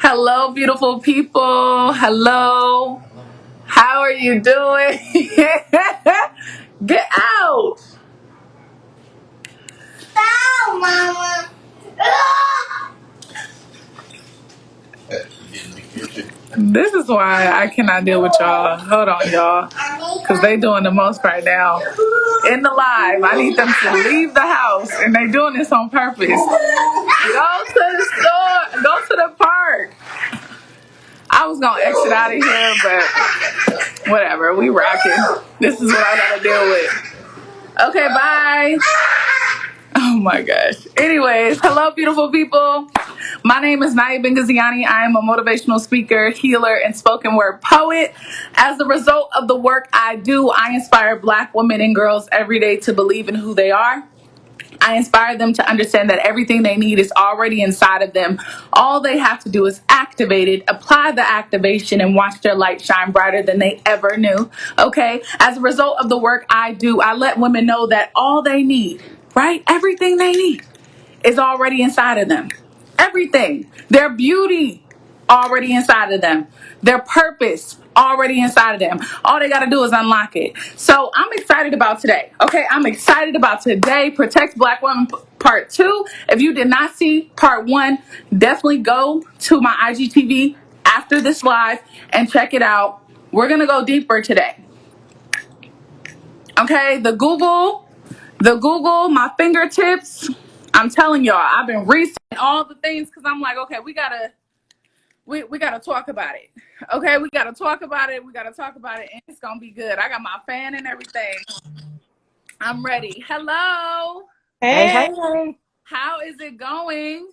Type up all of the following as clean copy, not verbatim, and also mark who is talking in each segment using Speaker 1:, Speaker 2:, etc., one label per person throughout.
Speaker 1: Hello, beautiful people. Hello. How are you doing? Get out.
Speaker 2: Bow, Mama.
Speaker 1: This is why I cannot deal with y'all. Hold on, y'all. Because they doing the most right now. In the live, I need them to leave the house. And they doing this on purpose. Go to the store. Go to the park. I was going to exit out of here, but whatever. We rocking. This is what I got to deal with. Okay, bye. Oh my gosh. Anyways, hello, beautiful people. My name is Naya Bengaziani. I am a motivational speaker, healer, and spoken word poet. As a result of the work I do, I inspire Black women and girls every day to believe in who they are. I inspire them to understand that everything they need is already inside of them. All they have to do is activate it, apply the activation, and watch their light shine brighter than they ever knew. Okay? As a result of the work I do, I let women know that all they need, right? Everything they need is already inside of them. Everything. Their beauty already inside of them. Their purpose already inside of them. All they got to do is unlock it. So I'm excited about today. Okay, I'm excited about today. Protect Black Women Part 2. If you did not see Part 1, definitely go to my IGTV after this live and check it out. We're going to go deeper today. Okay, the Google, my fingertips. I'm telling y'all, I've been researching all the things because I'm like, okay, we gotta talk about it. Okay, we gotta talk about it. We gotta talk about it, and it's gonna be good. I got my fan and everything. I'm ready. Hello.
Speaker 3: Hey,
Speaker 4: Hey,
Speaker 3: hey.
Speaker 1: How is it going?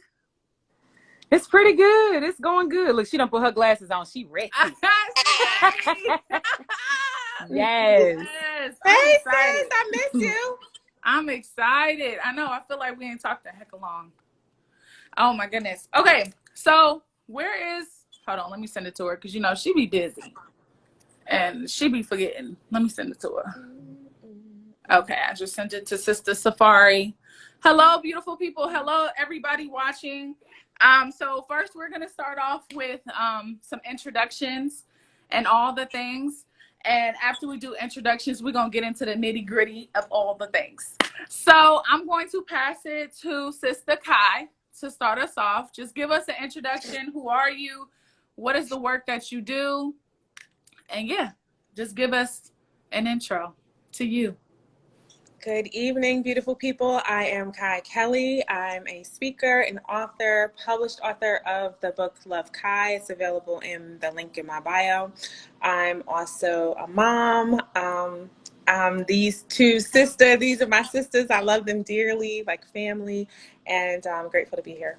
Speaker 3: It's pretty good. It's going good. Look, she done put her glasses on. She ready.
Speaker 1: She ready.
Speaker 3: Yes.
Speaker 1: Yes, I'm
Speaker 4: hey,
Speaker 1: excited.
Speaker 4: sis, I miss you.
Speaker 1: I'm excited. I know. I feel like we ain't talked a heck of long. Oh my goodness. Okay, so where is? Hold on. Let me send it to her because she be busy and she be forgetting. Let me send it to her. Okay, I just sent it to Sister Safari. Hello, beautiful people. Hello, everybody watching. So first we're gonna start off with some introductions and all the things. And after we do introductions, we're gonna get into the nitty-gritty of all the things. So I'm going to pass it to Sister Kai to start us off. Just give us an introduction. Who are you? What is the work that you do? And yeah, just give us an intro to you.
Speaker 4: Good evening, beautiful people. I am Kai Kelly. I'm a speaker, an author, published author of the book Love Kai. It's available in the link in my bio. I'm also a mom. These two sisters, these are my sisters. I love them dearly, like family, and I'm grateful to be here.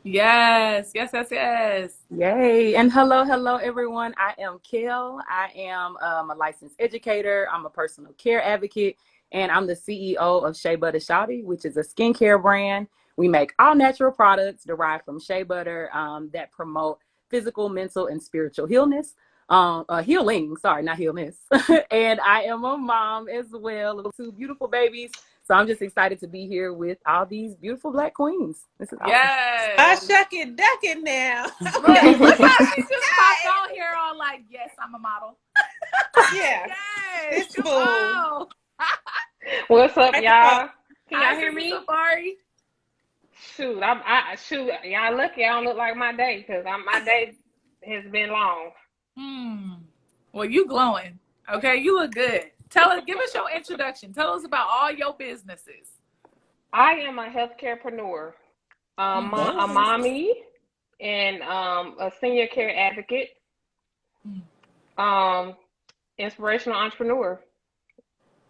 Speaker 1: Yes, yes, yes, yes.
Speaker 3: Yay. And hello, everyone. I am Kel. I am a licensed educator. I'm a personal care advocate, and I'm the CEO of Shea Butter Shawty, which is a skincare brand. We make all natural products derived from shea butter that promote physical, mental, and spiritual healing. Sorry, not healness. And I am a mom as well of two beautiful babies. So I'm just excited to be here with all these beautiful Black queens. This is awesome.
Speaker 4: I
Speaker 1: Yes.
Speaker 4: shuck it, duck it now.
Speaker 1: Look how she just popped on here all like, yes, I'm a model.
Speaker 4: Yeah,
Speaker 1: Yes,
Speaker 4: this
Speaker 1: come
Speaker 4: fool.
Speaker 1: on.
Speaker 2: What's up,
Speaker 4: Microphone.
Speaker 2: y'all? Can
Speaker 1: Hi,
Speaker 2: y'all hear
Speaker 1: Sister
Speaker 2: me?
Speaker 1: Safari.
Speaker 2: Shoot. Y'all lucky I don't look like my day because my day has been long.
Speaker 1: Well, you glowing. Okay, you look good. Give us your introduction. Tell us about all your businesses.
Speaker 2: I am a healthcarepreneur, a
Speaker 4: Yes.
Speaker 2: mommy, and a senior care advocate, um, inspirational entrepreneur.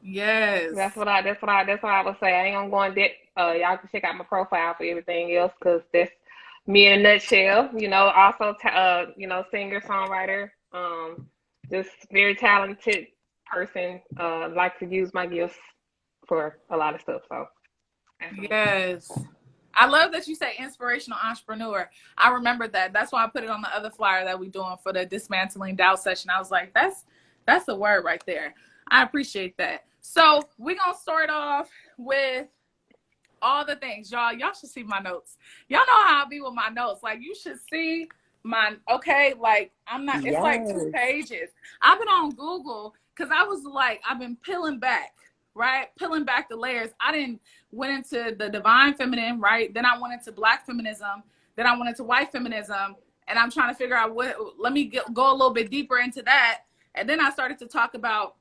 Speaker 1: Yes.
Speaker 2: That's what I would say. I ain't gonna go in depth. Y'all can check out my profile for everything else because that's me in a nutshell. Also, singer, songwriter, just very talented person. Like to use my gifts for a lot of stuff. So, absolutely.
Speaker 1: Yes. I love that you say inspirational entrepreneur. I remember that. That's why I put it on the other flyer that we're doing for the dismantling doubt session. I was like, that's the word right there. I appreciate that. So we're gonna start off with all the things. Y'all should see my notes. Y'all know how I be with my notes. Like you should see okay, like I'm not, it's like 2
Speaker 3: Yes.
Speaker 1: pages. I've been on Google because I was like, I've been peeling back, right? Peeling back the layers. I didn't went into the divine feminine, right? Then I went into black feminism. Then I went into white feminism. And I'm trying to figure out let me go a little bit deeper into that. And then I started to talk about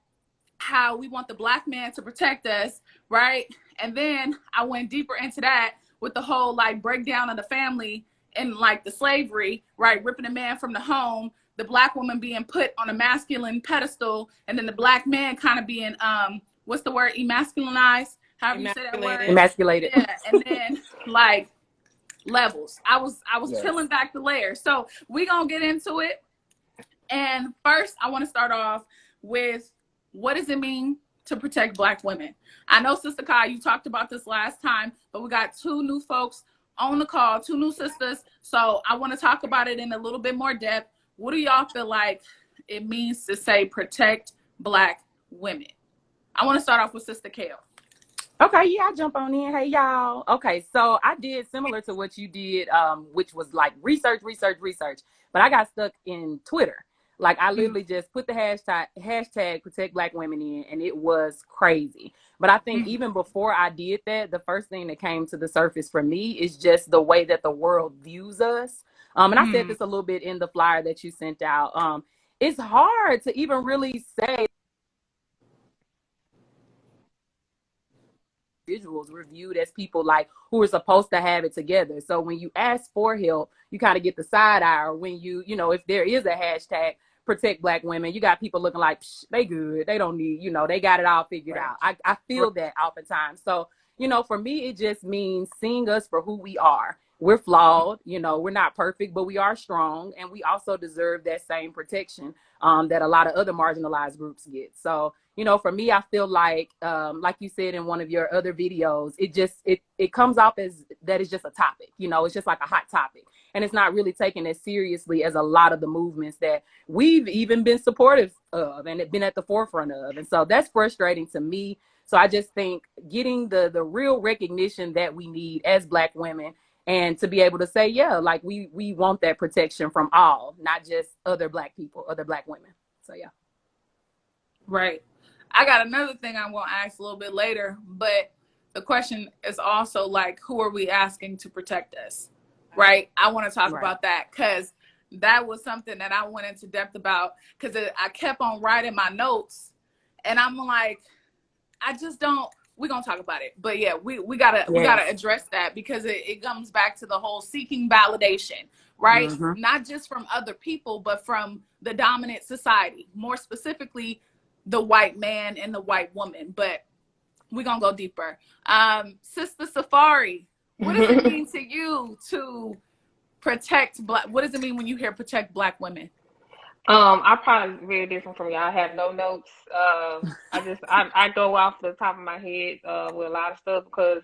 Speaker 1: how we want the black man to protect us, right? And then I went deeper into that with the whole like breakdown of the family and like the slavery, right? Ripping a man from the home, the black woman being put on a masculine pedestal, and then the black man kind of being what's the word, emasculinized, however you say that word.
Speaker 3: Emasculated.
Speaker 1: Yeah. And then like levels. I was
Speaker 3: Yes.
Speaker 1: peeling back the layers. So we gonna get into it. And first I want to start off with, what does it mean to protect black women? I know, Sister Kai, you talked about this last time, but we got 2 new folks on the call, 2 new sisters. So I want to talk about it in a little bit more depth. What do y'all feel like it means to say protect black women? I want to start off with Sister Kale.
Speaker 3: Okay, yeah, I'll jump on in. Hey, y'all. Okay, so I did similar to what you did, which was like research. But I got stuck in Twitter. Like, I literally just put the hashtag protect black women in, and it was crazy. But I think even before I did that, the first thing that came to the surface for me is just the way that the world views us. And I said this a little bit in the flyer that you sent out. It's hard to even really say individuals. We're viewed as people like who are supposed to have it together. So when you ask for help, you kind of get the side eye. Or when you know, if there is a hashtag protect black women, you got people looking like they good, they don't need, they got it all figured out. I feel that oftentimes. So for me, it just means seeing us for who we are. We're flawed, we're not perfect, but we are strong, and we also deserve that same protection that a lot of other marginalized groups get. So for me, I feel like you said in one of your other videos, it comes off as that it's just a topic. It's just like a hot topic, and it's not really taken as seriously as a lot of the movements that we've even been supportive of and been at the forefront of. And so that's frustrating to me. So I just think getting the real recognition that we need as black women, and to be able to say, yeah, like we want that protection from all, not just other black people, other black women. So yeah.
Speaker 1: Right. I got another thing I'm going to ask a little bit later, but the question is also like, who are we asking to protect us? Right. I want to talk about that because that was something that I went into depth about, because I kept on writing my notes and I'm like, I just don't, we're going to talk about it. But yeah, we gotta address that, because it comes back to the whole seeking validation, right? Not just from other people, but from the dominant society, more specifically the white man and the white woman. But we're gonna go deeper. Sister Safari, what does it mean to you to protect black? What does it mean when you hear protect black women?
Speaker 2: I'm probably very different from y'all. I have no notes. I go off the top of my head with a lot of stuff, because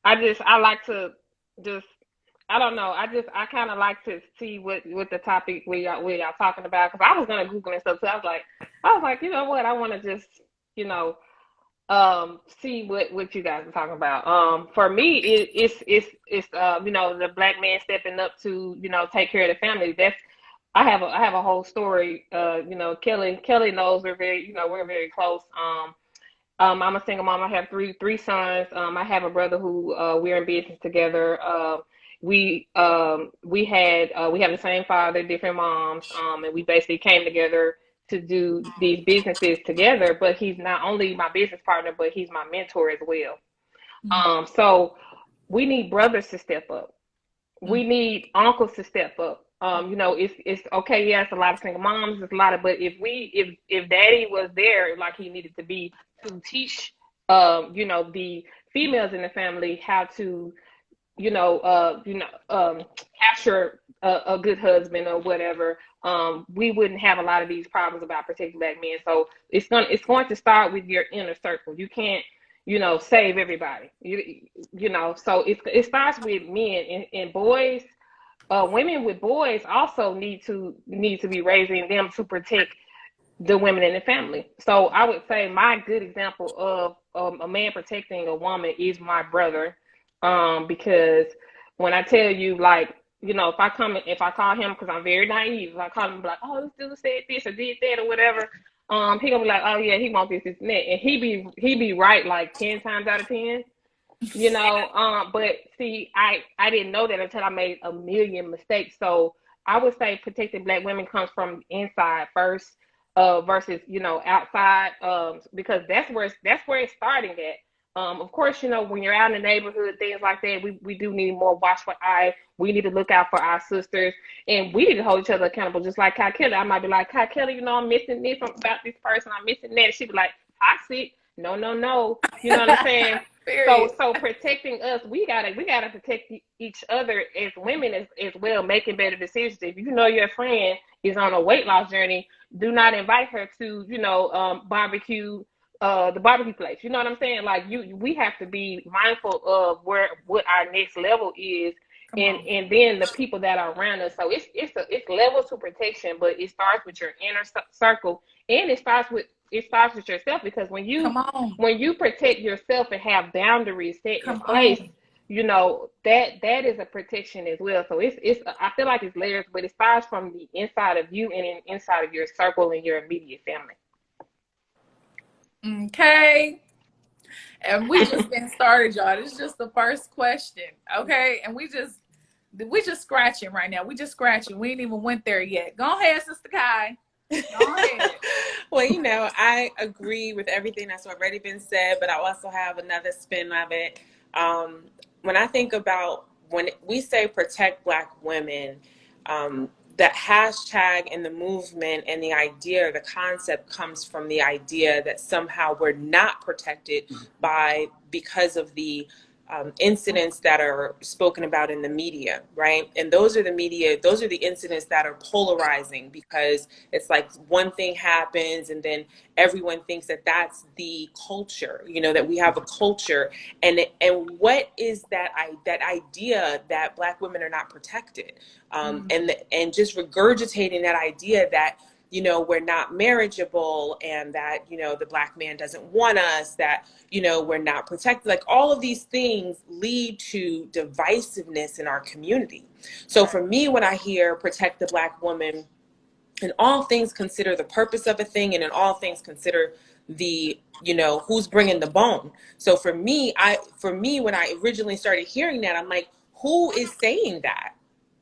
Speaker 2: I like to just, I don't know. I kind of like to see what the topic where y'all talking about, because I was gonna Google and stuff. So I was like, you know what? I want to just see what you guys are talking about. For me, it's the black man stepping up to take care of the family. I have a whole story. Kelly knows we're very close. I'm a single mom. I have three sons. I have a brother who we're in business together. We have the same father, different moms, and we basically came together to do these businesses together. But he's not only my business partner, but he's my mentor as well. So we need brothers to step up. We need uncles to step up. It's okay. Yeah, it's a lot of single moms. It's a lot of, but if daddy was there like he needed to be to teach, the females in the family how to, capture a good husband or whatever, we wouldn't have a lot of these problems about protecting black men. So it's going to start with your inner circle. You can't, save everybody. So it starts with men and boys. Women with boys also need to be raising them to protect the women in the family. So I would say my good example of a man protecting a woman is my brother, because when I tell you, like, you know, if I call him, because I'm very naive, if I call him like, oh, this dude said this or did that or whatever, he gonna be like, oh yeah, he wants this, and that, and he be right like 10 times out of 10, you know. But see, I didn't know that until I made a million mistakes. So I would say protecting Black women comes from inside first, versus, you know, outside, because that's where it's starting at. Of course, you know, when you're out in the neighborhood, things like that, we do need more watchful eye. We need to look out for our sisters, and we need to hold each other accountable. Just like Kai Kelly, I might be like, Kai Kelly, you know, I'm missing this about this person, I'm missing that. She'd be like, toxic. No, no, no. You know what I'm saying?
Speaker 1: Period.
Speaker 2: So protecting us, we gotta protect each other as women as well, making better decisions. If you know your friend is on a weight loss journey, do not invite her to, you know, barbecue, the barbecue place. You know what I'm saying? Like, we have to be mindful of what our next level is,
Speaker 1: Come on.
Speaker 2: and then the people that are around us. So it's levels to protection, but it starts with your inner circle, and it starts with yourself, because when
Speaker 1: Come on.
Speaker 2: you protect yourself and have boundaries set in
Speaker 1: Come
Speaker 2: place,
Speaker 1: on.
Speaker 2: you know, that is a protection as well. So it's I feel like it's layers, but it starts from the inside of you and inside of your circle and your immediate family.
Speaker 1: Okay. And we just getting started, y'all. This is just the first question. Okay. And we just scratching right now. We just scratching. We ain't even went there yet. Go ahead, Sister Kai. Go ahead.
Speaker 4: Well, you know, I agree with everything that's already been said, but I also have another spin of it. When I think about when we say protect Black women, that hashtag and the movement and the idea, the concept comes from the idea that somehow we're not protected because of the incidents that are spoken about in the media, right? And those are the incidents that are polarizing, because it's like one thing happens and then everyone thinks that that's the culture, you know, that we have a culture. And what is that idea that Black women are not protected? And just regurgitating that idea that, you know, we're not marriageable, and that, you know, the Black man doesn't want us, that, you know, we're not protected. Like, all of these things lead to divisiveness in our community. So for me, when I hear protect the Black woman, in all things consider the purpose of a thing, and in all things consider the, you know, who's bringing the bone. So for me, when I originally started hearing that, I'm like, who is saying that?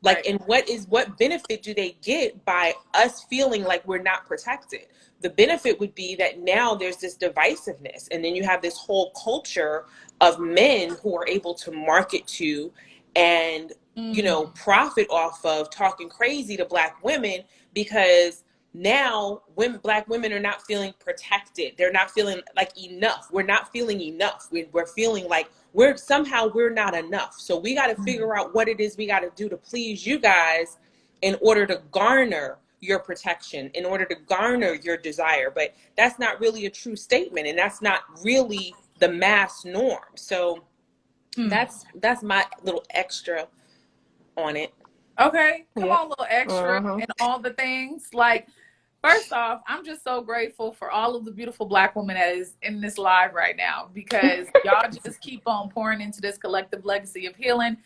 Speaker 4: Like,
Speaker 1: Right.
Speaker 4: and what benefit do they get by us feeling like we're not protected? The benefit would be that now there's this divisiveness, and then you have this whole culture of men who are able to market to and, you know, profit off of talking crazy to Black women, because now Black women are not feeling protected. They're not feeling like enough. We're not feeling enough. We're feeling like we're not enough. So we got to figure out what it is we got to do to please you guys in order to garner your protection, in order to garner your desire. But that's not really a true statement, and that's not really the mass norm. So that's my little extra on it.
Speaker 1: Okay. Come
Speaker 2: Yep.
Speaker 1: on, little extra and all the things. Like, first off, I'm just so grateful for all of the beautiful Black women that is in this live right now, because y'all just keep on pouring into this collective legacy of healing,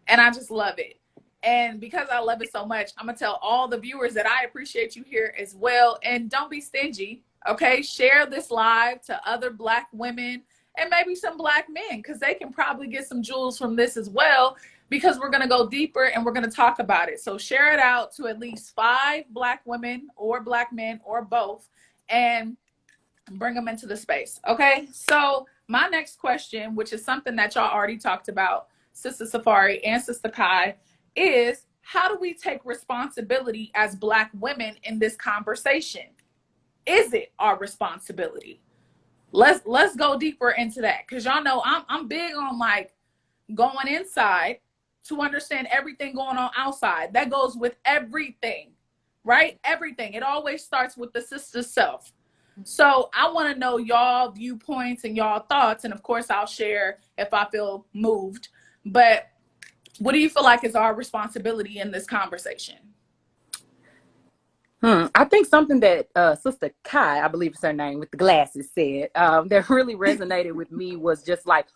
Speaker 1: and I just love it. And because I love it so much, I'm gonna tell all the viewers that I appreciate you here as well. And don't be stingy, okay? Share this live to other Black women and maybe some Black men, because they can probably get some jewels from this as well, because we're gonna go deeper and we're gonna talk about it. So share it out to at least 5 Black women or Black men or both, and bring them into the space, okay? So my next question, which is something that y'all already talked about, Sister Safari and Sister Kai, is how do we take responsibility as Black women in this conversation? Is it our responsibility? Let's go deeper into that, because y'all know I'm big on like going inside to understand everything going on outside. That goes with everything, right? Everything. It always starts with the sister self. So I want to know y'all viewpoints and y'all thoughts, and of course I'll share if I feel moved. But what do you feel like is our responsibility in this conversation?
Speaker 3: I think something that Sister Kai, I believe is her name, with the glasses, said that really resonated with me was just like,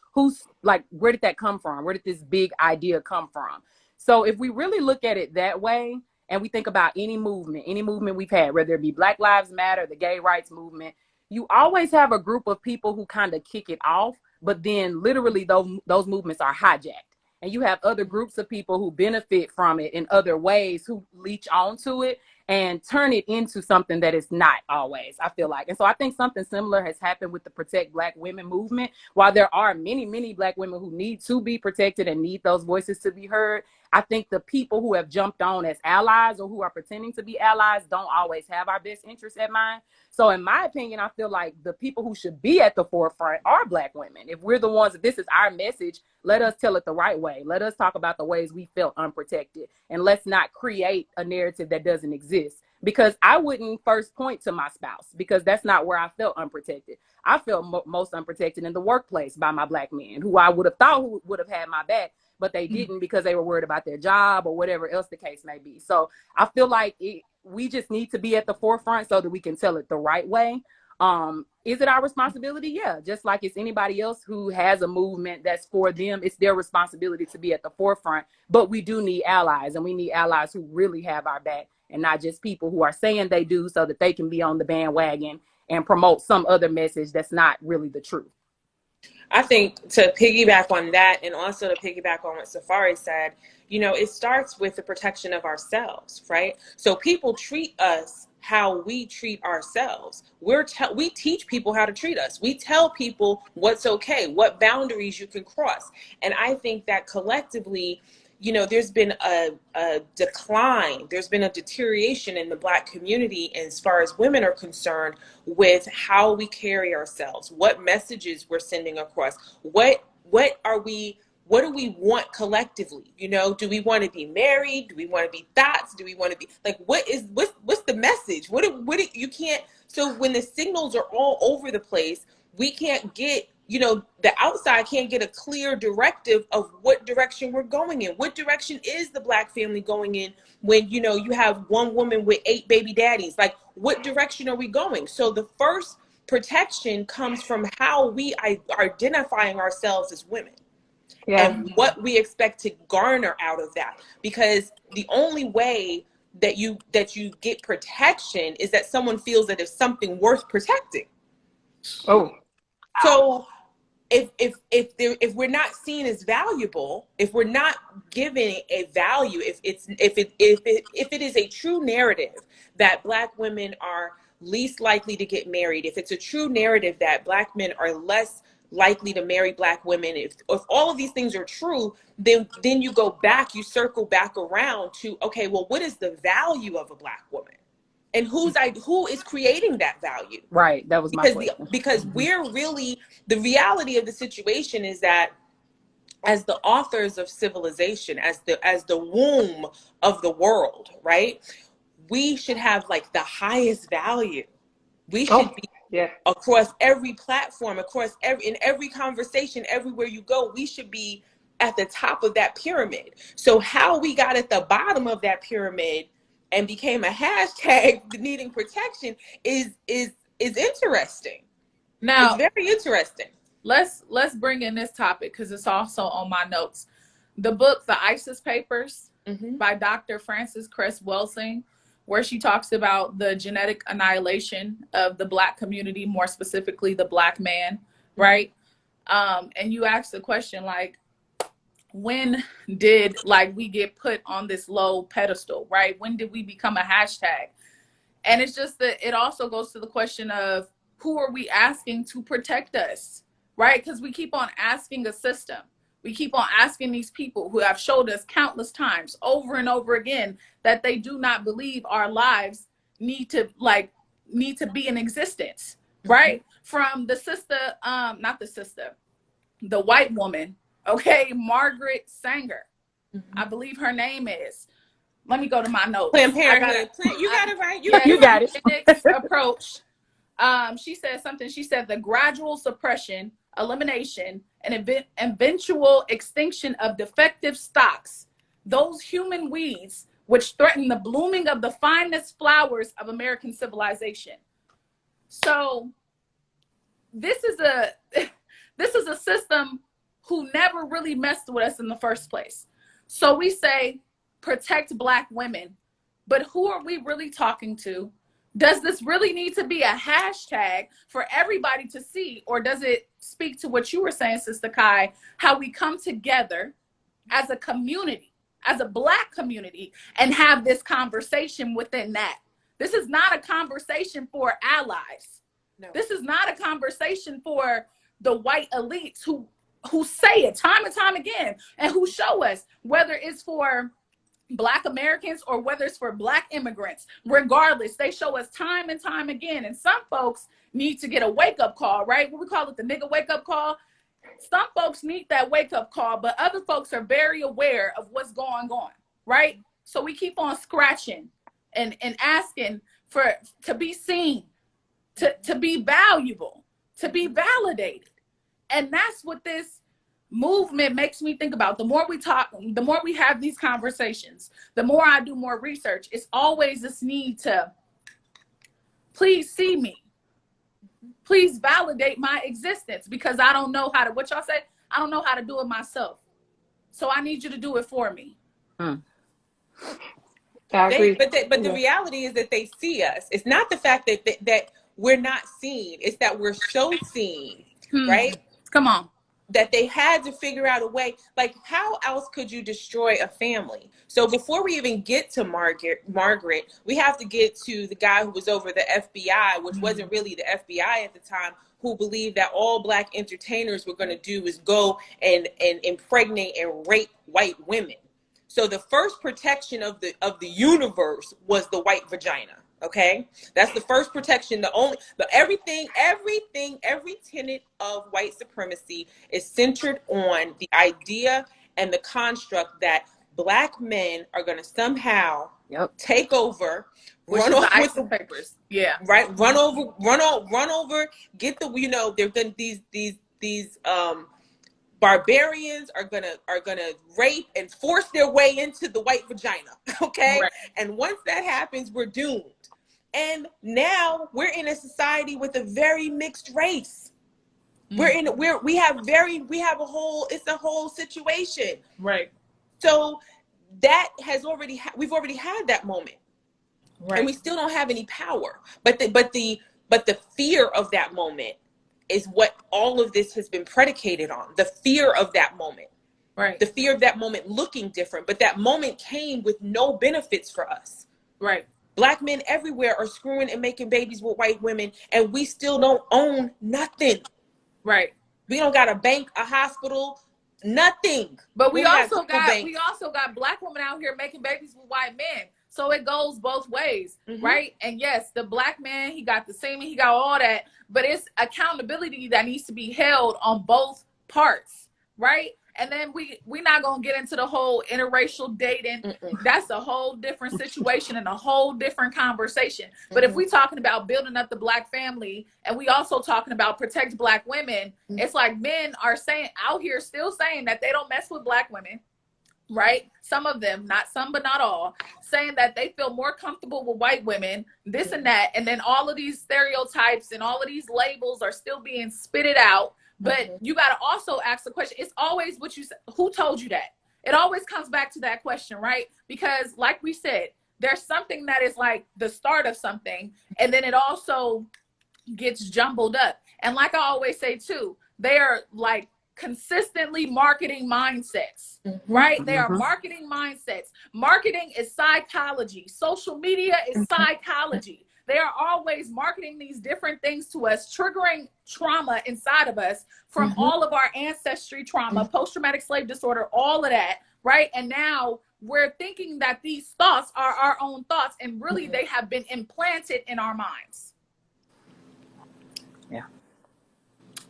Speaker 3: where did that come from? Where did this big idea come from? So if we really look at it that way, and we think about any movement we've had, whether it be Black Lives Matter, the gay rights movement, you always have a group of people who kind of kick it off, but then literally those movements are hijacked. And you have other groups of people who benefit from it in other ways, who leech onto it and turn it into something that is not always, I feel like. And so I think something similar has happened with the Protect Black Women movement. While there are many, many Black women who need to be protected and need those voices to be heard, I think the people who have jumped on as allies or who are pretending to be allies don't always have our best interests at mind. So in my opinion, I feel like the people who should be at the forefront are Black women. If we're the ones that this is our message, let us tell it the right way. Let us talk about the ways we felt unprotected, and let's not create a narrative that doesn't exist. Because I wouldn't first point to my spouse, because that's not where I felt unprotected. I felt most unprotected in the workplace by my Black men, who I would have thought who would have had my back, but they didn't because they were worried about their job or whatever else the case may be. So I feel like we just need to be at the forefront so that we can tell it the right way. Is it our responsibility? Yeah. Just like it's anybody else who has a movement that's for them, it's their responsibility to be at the forefront. But we do need allies, and we need allies who really have our back, and not just people who are saying they do so that they can be on the bandwagon and promote some other message that's not really the truth.
Speaker 4: I think to piggyback on that, and also to piggyback on what Safari said, it starts with the protection of ourselves, right? So people treat us how we treat ourselves. We teach people how to treat us. We tell people what's okay, what boundaries you can cross. And I think that collectively, there's been a decline, there's been a deterioration in the Black community as far as women are concerned, with how we carry ourselves, what messages we're sending across, what do we want collectively? Do we want to be married? Do we want to be thoughts? Do we want to be like, what's the message? You can't, so when the signals are all over the place, we can't get, the outside can't get a clear directive of what direction we're going in. What direction is the Black family going in when, you have one woman with 8 baby daddies? Like, what direction are we going? So the first protection comes from how we are identifying ourselves as women. Yeah. And what we expect to garner out of that. Because the only way that you get protection is that someone feels that it's something worth protecting.
Speaker 3: Oh.
Speaker 4: So if we're not seen as valuable, if we're not given a value, if it is a true narrative that Black women are least likely to get married, if it's a true narrative that Black men are less likely to marry Black women, if all of these things are true, then you circle back around to, okay, well, what is the value of a Black woman? And who is creating that value?
Speaker 3: Right. That was my question.
Speaker 4: Because we're really, the reality of the situation is that as the authors of civilization, as the womb of the world, right? We should have like the highest value. We should be across every platform, in every conversation, everywhere you go, we should be at the top of that pyramid. So how we got at the bottom of that pyramid and became a hashtag needing protection is interesting.
Speaker 1: Now,
Speaker 4: it's very interesting.
Speaker 1: Let's bring in this topic because it's also on my notes. The book, The ISIS Papers, by Dr. Frances Cress Welsing, where she talks about the genetic annihilation of the Black community, more specifically the Black man, right? And you asked the question, like, when did we get put on this low pedestal, right? When did we become a hashtag? And it's just that it also goes to the question of who are we asking to protect us, right? Because we keep on asking a system. We keep on asking these people who have showed us countless times over and over again that they do not believe our lives need to be in existence, right? From the sister, the white woman, okay, Margaret Sanger, I believe her name is. Let me go to my notes.
Speaker 4: Planned Parenthood. You got it right. You
Speaker 1: got it. Next approach. She said something. She said the gradual suppression, elimination, and eventual extinction of defective stocks, those human weeds which threaten the blooming of the finest flowers of American civilization. So this is a system who never really messed with us in the first place. So we say protect Black women, but who are we really talking to? Does this really need to be a hashtag for everybody to see, or does it speak to what you were saying, Sister Kai, how we come together as a community, as a Black community, and have this conversation within that? This is not a conversation for allies. No. This is not a conversation for the white elites who say it time and time again and who show us, whether it's for Black Americans or whether it's for Black immigrants, regardless, they show us time and time again. And some folks need to get a wake-up call, right? What we call it, the nigga wake-up call. Some folks need that wake-up call, but other folks are very aware of what's going on, right? So we keep on scratching and asking to be seen, to be valuable, to be validated. And that's what this movement makes me think about. The more we talk, the more we have these conversations, the more I do more research. It's always this need to please see me. Please validate my existence, because I don't know how to, what y'all say? I don't know how to do it myself. So I need you to do it for me.
Speaker 4: But the reality is that they see us. It's not the fact that we're not seen. It's that we're so seen, right?
Speaker 1: Come on.
Speaker 4: That they had to figure out a way, like, how else could you destroy a family? So before we even get to Margaret, we have to get to the guy who was over the FBI, which wasn't really the FBI at the time, who believed that all Black entertainers were going to do is go and impregnate and rape white women. So the first protection of the universe was the white vagina. Okay, that's the first protection. Every tenet of white supremacy is centered on the idea and the construct that Black men are going to somehow take over, run over with the papers. Yeah, right. Run over. Get the there've been these barbarians are gonna rape and force their way into the white vagina. Okay, right. And once that happens, we're doomed. And now we're in a society with a very mixed race. We have a whole situation. Right. So that has we've already had that moment. Right. And we still don't have any power. But the fear of that moment is what all of this has been predicated on. The fear of that moment. Right. The fear of that moment looking different. But that moment came with no benefits for us. Right. Black men everywhere are screwing and making babies with white women, and we still don't own nothing. Right. We don't got a bank, a hospital, nothing. But we also got Black women out here making babies with white men. So it goes both ways, right? And yes, the Black man, he got the semen, he got all that, but it's accountability that needs to be held on both parts, right? And then we're not going to get into the whole interracial dating. That's a whole different situation and a whole different conversation. But if we're talking about building up the Black family, and we also talking about protect Black women, it's like men are saying out here still saying that they don't mess with Black women, right? Some of them, not some, but not all, saying that they feel more comfortable with white women, this and that. And then all of these stereotypes and all of these labels are still being spitted out. But you got to also ask the question. It's always what you said. Who told you that? It always comes back to that question, right? Because like we said, there's something that is like the start of something, and then it also gets jumbled up. And like I always say too, they are like consistently marketing mindsets, right? They are marketing mindsets. Marketing is psychology. Social media is psychology. They are always marketing these different things to us, triggering trauma inside of us from all of our ancestry trauma, post-traumatic slave disorder, all of that, right? And now we're thinking that these thoughts are our own thoughts, and really they have been implanted in our minds. Yeah.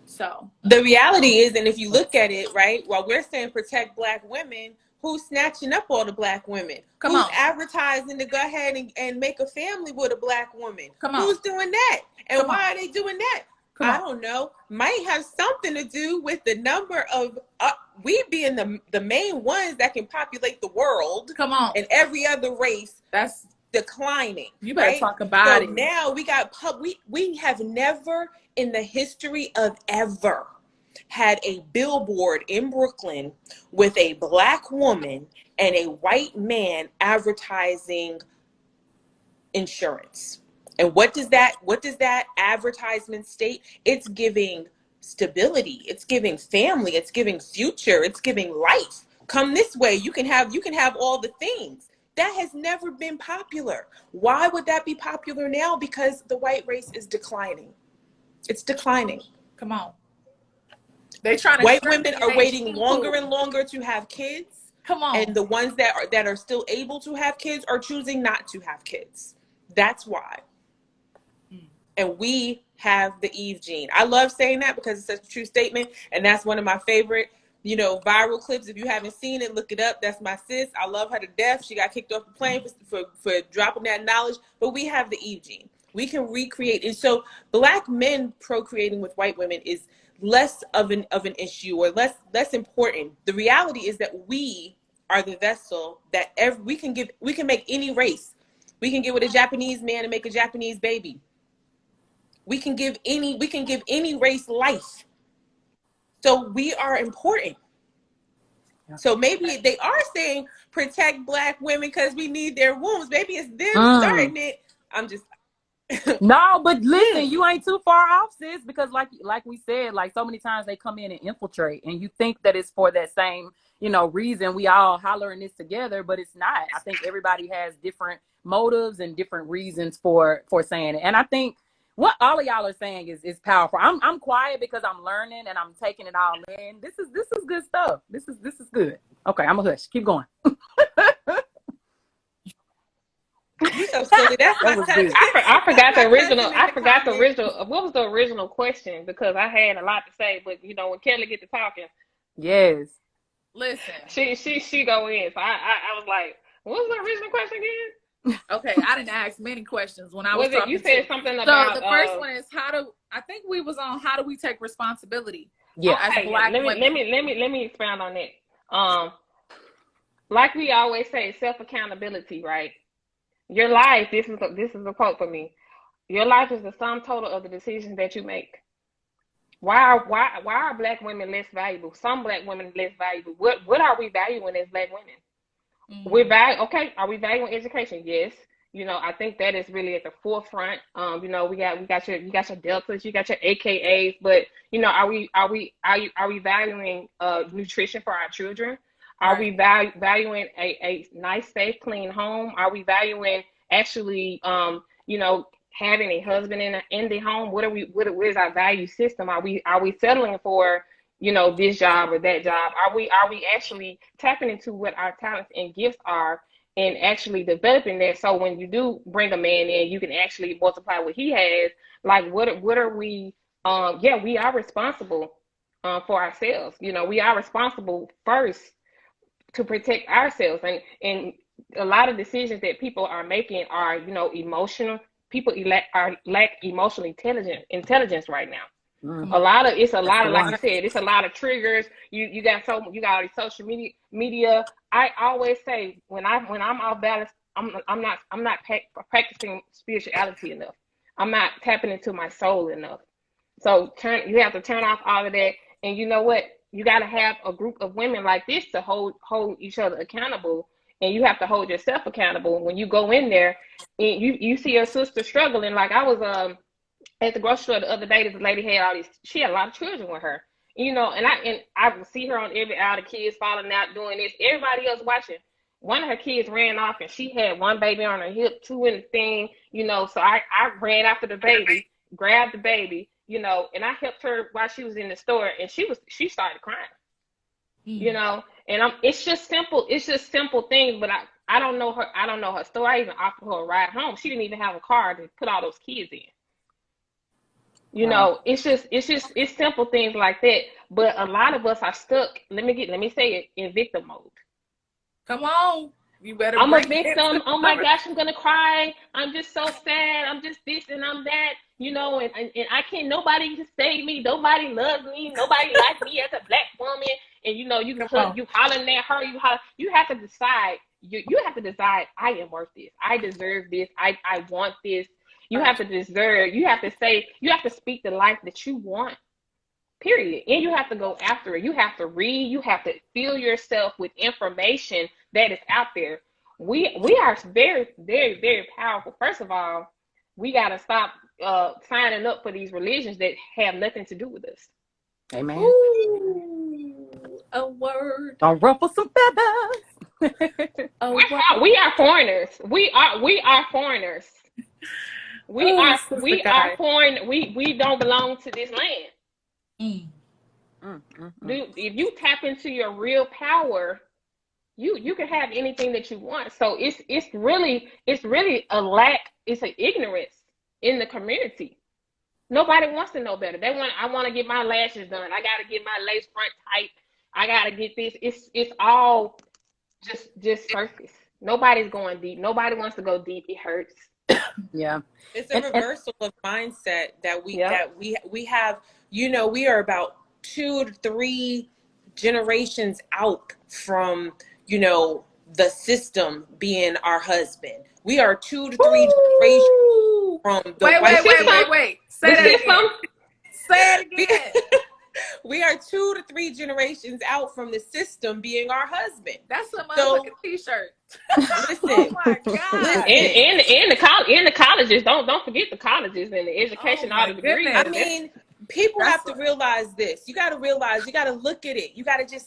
Speaker 4: So the reality is, and if you look at it, right, while we're saying protect Black women, who's snatching up all the Black women? Who's advertising to go ahead and make a family with a Black woman? Who's doing that? And why are they doing that? I don't know. Might have something to do with the number of we being the main ones that can populate the world. And every other race that's declining. You better talk about it. Now we got we have never in the history of ever had a billboard in Brooklyn with a Black woman and a white man advertising insurance. And what does that advertisement state? It's giving stability, it's giving family, it's giving future, it's giving life. Come this way, you can have all the things. That has never been popular. Why would that be popular now? Because the white race is declining. It's declining.
Speaker 1: Come on. They trying to
Speaker 4: White women are waiting longer and longer to have kids.
Speaker 1: Come on.
Speaker 4: And the ones that are still able to have kids are choosing not to have kids. That's why. And we have the Eve gene. I love saying that because it's such a true statement. And that's one of my favorite, viral clips. If you haven't seen it, look it up. That's my sis. I love her to death. She got kicked off the plane for dropping that knowledge. But we have the Eve gene. We can recreate. And so Black men procreating with white women is less of an issue, or less important. The reality is that we are the vessel that we can make any race. We can get with a Japanese man and make a Japanese baby. We can give any race life. So we are important. Yeah. So maybe they are saying protect Black women because we need their wombs. Maybe it's them starting it. I'm just
Speaker 3: no, but listen, you ain't too far off, sis, because like we said, like so many times they come in and infiltrate, and you think that it's for that same, reason. We all hollering this together, but it's not. I think everybody has different motives and different reasons for saying it. And I think what all of y'all are saying is powerful. I'm quiet because I'm learning and I'm taking it all in. This is good stuff. This is good. Okay, I'm a hush. Keep going.
Speaker 4: You so silly. That was good.
Speaker 2: I forgot the original. What was the original question? Because I had a lot to say, but when Kelly get to talking,
Speaker 3: yes.
Speaker 1: Listen,
Speaker 2: she go in. So I was like, what was the original question again?
Speaker 1: Okay, I didn't ask many questions when I was talking.
Speaker 2: You said something about.
Speaker 1: So the first one is I think we was on how do we take responsibility?
Speaker 3: Yeah.
Speaker 1: As Black women.
Speaker 2: Let me expound on that. Like we always say, self accountability, right? Your life, this is a quote for me. Your life is the sum total of the decisions that you make. Why are Black women less valuable? Some Black women less valuable. What are we valuing as Black women? Mm-hmm. Are we valuing education? Yes. I think that is really at the forefront. We got your deltas, you got your AKAs, but are we valuing nutrition for our children? Are we valuing a nice, safe, clean home? Are we valuing actually, having a husband in the home? What is our value system? Are we settling for, this job or that job? Are we actually tapping into what our talents and gifts are and actually developing that? So when you do bring a man in, you can actually multiply what he has. Like, what are we? We are responsible for ourselves. We are responsible first to protect ourselves, and a lot of decisions that people are making are emotional. People lack emotional intelligence right now. Mm-hmm. A lot of like you said, it's a lot of triggers. You got all these social media. I always say when I'm off balance, I'm not practicing spirituality enough. I'm not tapping into my soul enough. So you have to turn off all of that, and you know what? You got to have a group of women like this to hold each other accountable, and you have to hold yourself accountable when you go in there and you see your sister struggling. Like I was at the grocery store the other day. This lady had she had a lot of children with her, and I would see her on every aisle, the kids falling out doing this, everybody else watching. One of her kids ran off and she had one baby on her hip, two in the thing, so I ran after the baby, grabbed the baby, and I helped her while she was in the store, and she started crying, and it's just simple things, but I don't know her story. I even offered her a ride home. She didn't even have a car to put all those kids in. It's simple things like that. But a lot of us are stuck. Let me say it, in victim mode. Come on. You better. I'm a victim. Oh my gosh, I'm gonna cry. I'm just so sad. I'm just this and I'm that. And I can't. Nobody can save me. Nobody loves me. Nobody likes me as a Black woman. And you hollering at her. You have to decide. You have to decide. I am worth this. I deserve this. I want this. You have to deserve. You have to say. You have to speak the life that you want. Period. And you have to go after it. You have to read. You have to fill yourself with information that is out there. We are very, very, very powerful. First of all, we got to stop signing up for these religions that have nothing to do with us.
Speaker 3: Amen.
Speaker 4: Ooh, a word.
Speaker 3: Don't ruffle some feathers.
Speaker 2: We are foreigners. We are foreigners. We
Speaker 4: Oh,
Speaker 2: we are foreign. We don't belong to this land. If you tap into your real power, you can have anything that you want. So it's really a lack. It's an ignorance in the community. Nobody wants to know better. I want to get my lashes done. I got to get my lace front tight. I got to get this. It's all just surface. Nobody's going deep. Nobody wants to go deep. It hurts.
Speaker 3: Yeah.
Speaker 4: It's a reversal of mindset that we have. You know, we are about 2 to 3 generations out from, you know, the system being our husband. We are 2 to 3 generations from the
Speaker 1: wait. Say that again. Say it again.
Speaker 4: We are 2 to 3 generations out from the system being our husband.
Speaker 1: That's a motherfucking t-shirt.
Speaker 4: Listen,
Speaker 1: oh my God.
Speaker 2: And the colleges, don't forget the colleges and the education, all the degrees.
Speaker 1: Goodness.
Speaker 4: I mean, people have to realize this. You got to realize, you got to look at it. You got to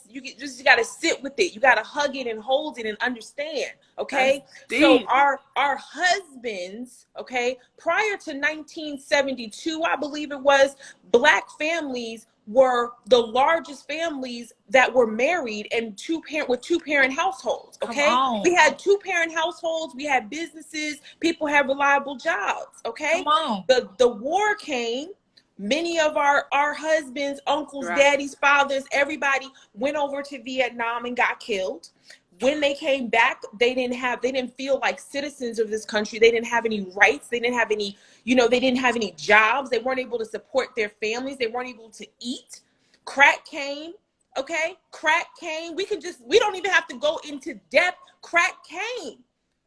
Speaker 4: got to sit with it. You got to hug it and hold it and understand. Okay. So our husbands, okay, prior to 1972, I believe it was, Black families were the largest families that were married and with two-parent households. Okay. We had 2-parent households. We had businesses. People had reliable jobs. Okay. The war came. Many of our husbands, uncles, daddies, fathers, everybody went over to Vietnam and got killed. When they came back, they didn't feel like citizens of this country. They didn't have any rights. They didn't have any, they didn't have any jobs. They weren't able to support their families. They weren't able to eat. Crack came. Okay. Crack came. We don't even have to go into depth. Crack came.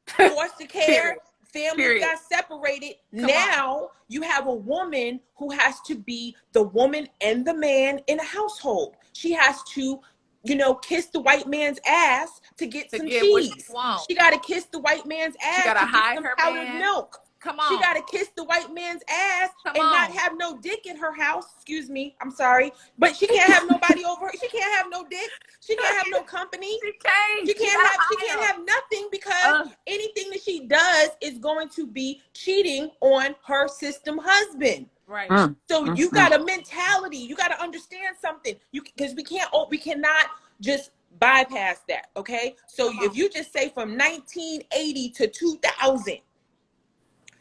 Speaker 4: Foster care. Families got separated. Now you have a woman who has to be the woman and the man in a household. She has to, kiss the white man's ass to get some cheese. She got to kiss the white man's ass to get some powdered milk. She got to kiss the white man's ass not have no dick in her house. Excuse me. I'm sorry. But she can't have nobody over her. She can't have no dick. She can't have no company. She can't have nothing because anything that she does is going to be cheating on her system husband.
Speaker 1: Right.
Speaker 4: So you got a mentality. You got to understand something. Because we cannot just bypass that. Okay. So if you just say from 1980 to 2000,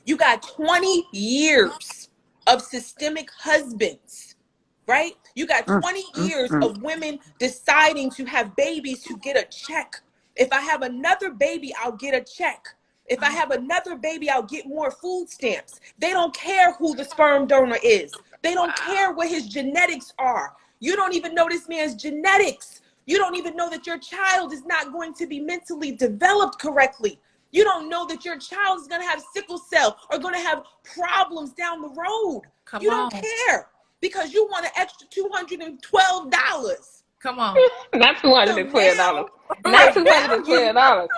Speaker 4: you got 20 years of systemic husbands, right? You got 20 years of women deciding to have babies to get a check. If I have another baby, I'll get a check. If I have another baby, I'll get more food stamps. They don't care who the sperm donor is. They don't care what his genetics are. You don't even know this man's genetics. You don't even know that your child is not going to be mentally developed correctly. You don't know that your child is going to have sickle cell or going to have problems down the road. You don't care because you want an extra $212.
Speaker 2: Come on. Not $212. Not $212.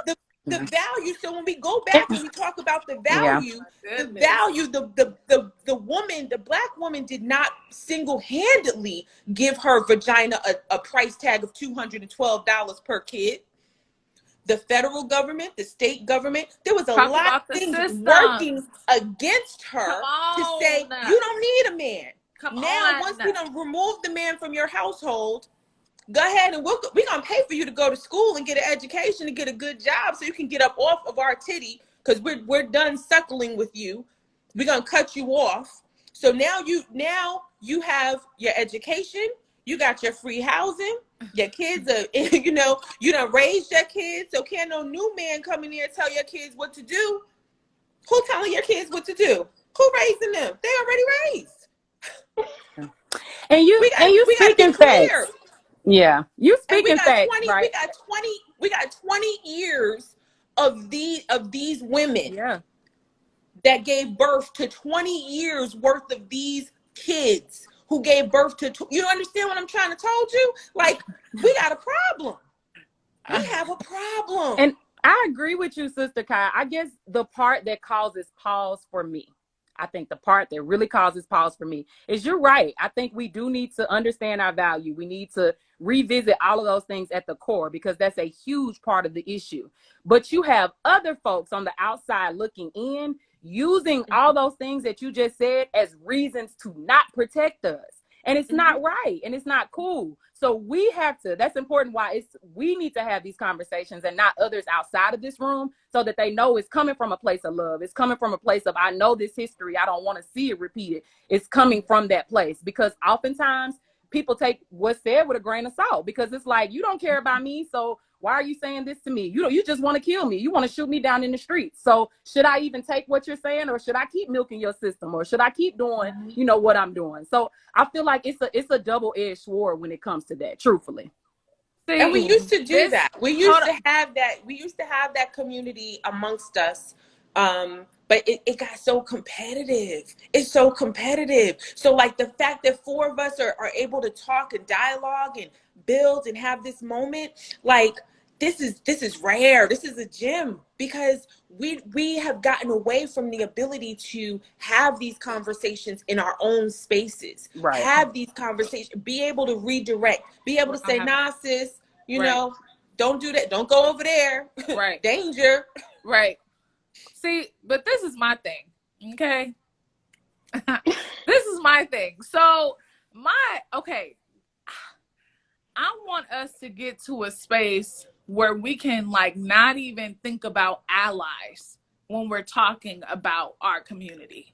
Speaker 4: The value. So when we go back and we talk about the value, the woman, the Black woman did not single-handedly give her vagina a price tag of $212 per kid. The federal government, the state government, there was a lot of things working against her to say, you don't need a man. Once we don't remove the man from your household, go ahead and we're going to pay for you to go to school and get an education and get a good job so you can get up off of our titty because we're done suckling with you. We're going to cut you off. So now you have your education, you got your free housing. Your kids are, you done raised your kids, so can't no new man come in here and tell your kids what to do. Who telling your kids what to do? Who raising them? They already raised.
Speaker 3: And you speaking facts. Yeah, you speaking facts, right?
Speaker 4: We got 20 years of these women that gave birth to 20 years worth of these kids. Who gave birth to, you understand what I'm trying to tell you? Like, we got a problem. we have a problem.
Speaker 3: And I agree with you, Sister Kai. I guess the part that causes pause for me, I think the part that really causes pause for me is you're right. I think we do need to understand our value. We need to revisit all of those things at the core because that's a huge part of the issue. But you have other folks on the outside looking in, using all those things that you just said as reasons to not protect us. And it's not right and it's not cool. So we have to, that's important why we need to have these conversations and not others outside of this room so that they know it's coming from a place of love. It's coming from a place of, I know this history. I don't want to see it repeated. It's coming from that place because oftentimes people take what's said with a grain of salt because it's like, you don't care about me. So why are you saying this to me? You just want to kill me. You want to shoot me down in the street. So should I even take what you're saying or should I keep milking your system or should I keep doing, what I'm doing? So I feel like it's a double-edged sword when it comes to that, truthfully.
Speaker 4: See, and we used to do that. We used to have that. We used to have that community amongst us. But it got so competitive. It's so competitive. So like the fact that four of us are able to talk and dialogue and build and have this moment, like this is rare. This is a gem because we have gotten away from the ability to have these conversations in our own spaces.
Speaker 3: Right.
Speaker 4: Have these conversations, be able to redirect, be able to say, nah, sis, don't do that. Don't go over there.
Speaker 1: Right.
Speaker 4: Danger.
Speaker 1: Right. See, but this is my thing, okay? This is my thing. So, I want us to get to a space where we can, not even think about allies when we're talking about our community.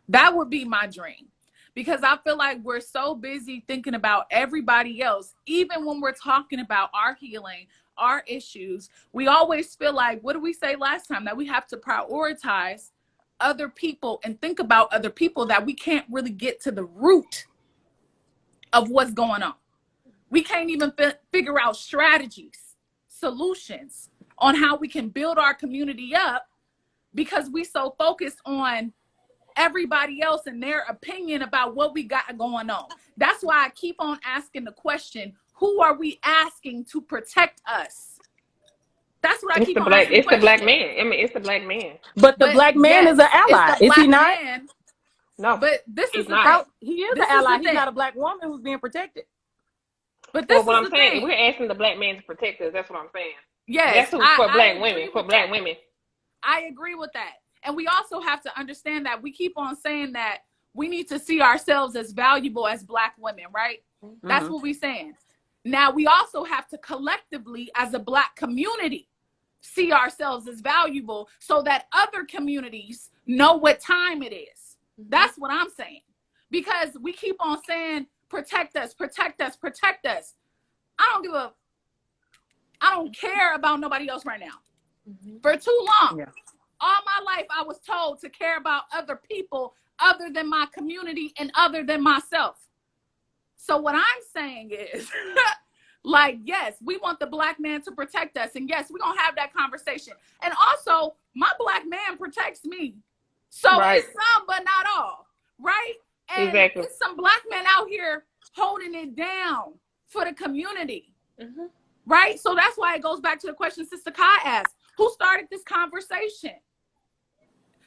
Speaker 1: That would be my dream. Because I feel like we're so busy thinking about everybody else, even when we're talking about our healing, our issues, we always feel like, what did we say last time? That we have to prioritize other people and think about other people, that we can't really get to the root of what's going on. We can't even figure out strategies, solutions on how we can build our community up because we so focused on everybody else and their opinion about what we got going on. That's why I keep on asking the question, who are we asking to protect us? That's what I keep on asking.
Speaker 2: It's the black man. I mean, it's the black man.
Speaker 3: But the black man is an ally. Is he not?
Speaker 2: No.
Speaker 1: But this is
Speaker 3: not. He is an ally. He's not a black woman who's being protected.
Speaker 1: But this is
Speaker 2: what I'm
Speaker 1: the
Speaker 2: saying.
Speaker 1: thing.
Speaker 2: We're asking the black man to protect us. That's what I'm saying.
Speaker 1: Yes.
Speaker 2: That's for black women. For black women.
Speaker 1: I agree with that. And we also have to understand that we keep on saying that we need to see ourselves as valuable as black women, right? Mm-hmm. That's what we're saying. Now, we also have to collectively, as a black community, see ourselves as valuable so that other communities know what time it is. Mm-hmm. That's what I'm saying. Because we keep on saying, protect us, protect us, protect us. I don't care about nobody else right now. Mm-hmm. For too long. Yeah. All my life, I was told to care about other people other than my community and other than myself. So what I'm saying is, yes, we want the black man to protect us. And yes, we're going to have that conversation. And also, my black man protects me. So it's some, but not all. Right? And
Speaker 2: exactly.
Speaker 1: It's some black men out here holding it down for the community. Mm-hmm. Right? So that's why it goes back to the question Sister Kai asked. Who started this conversation?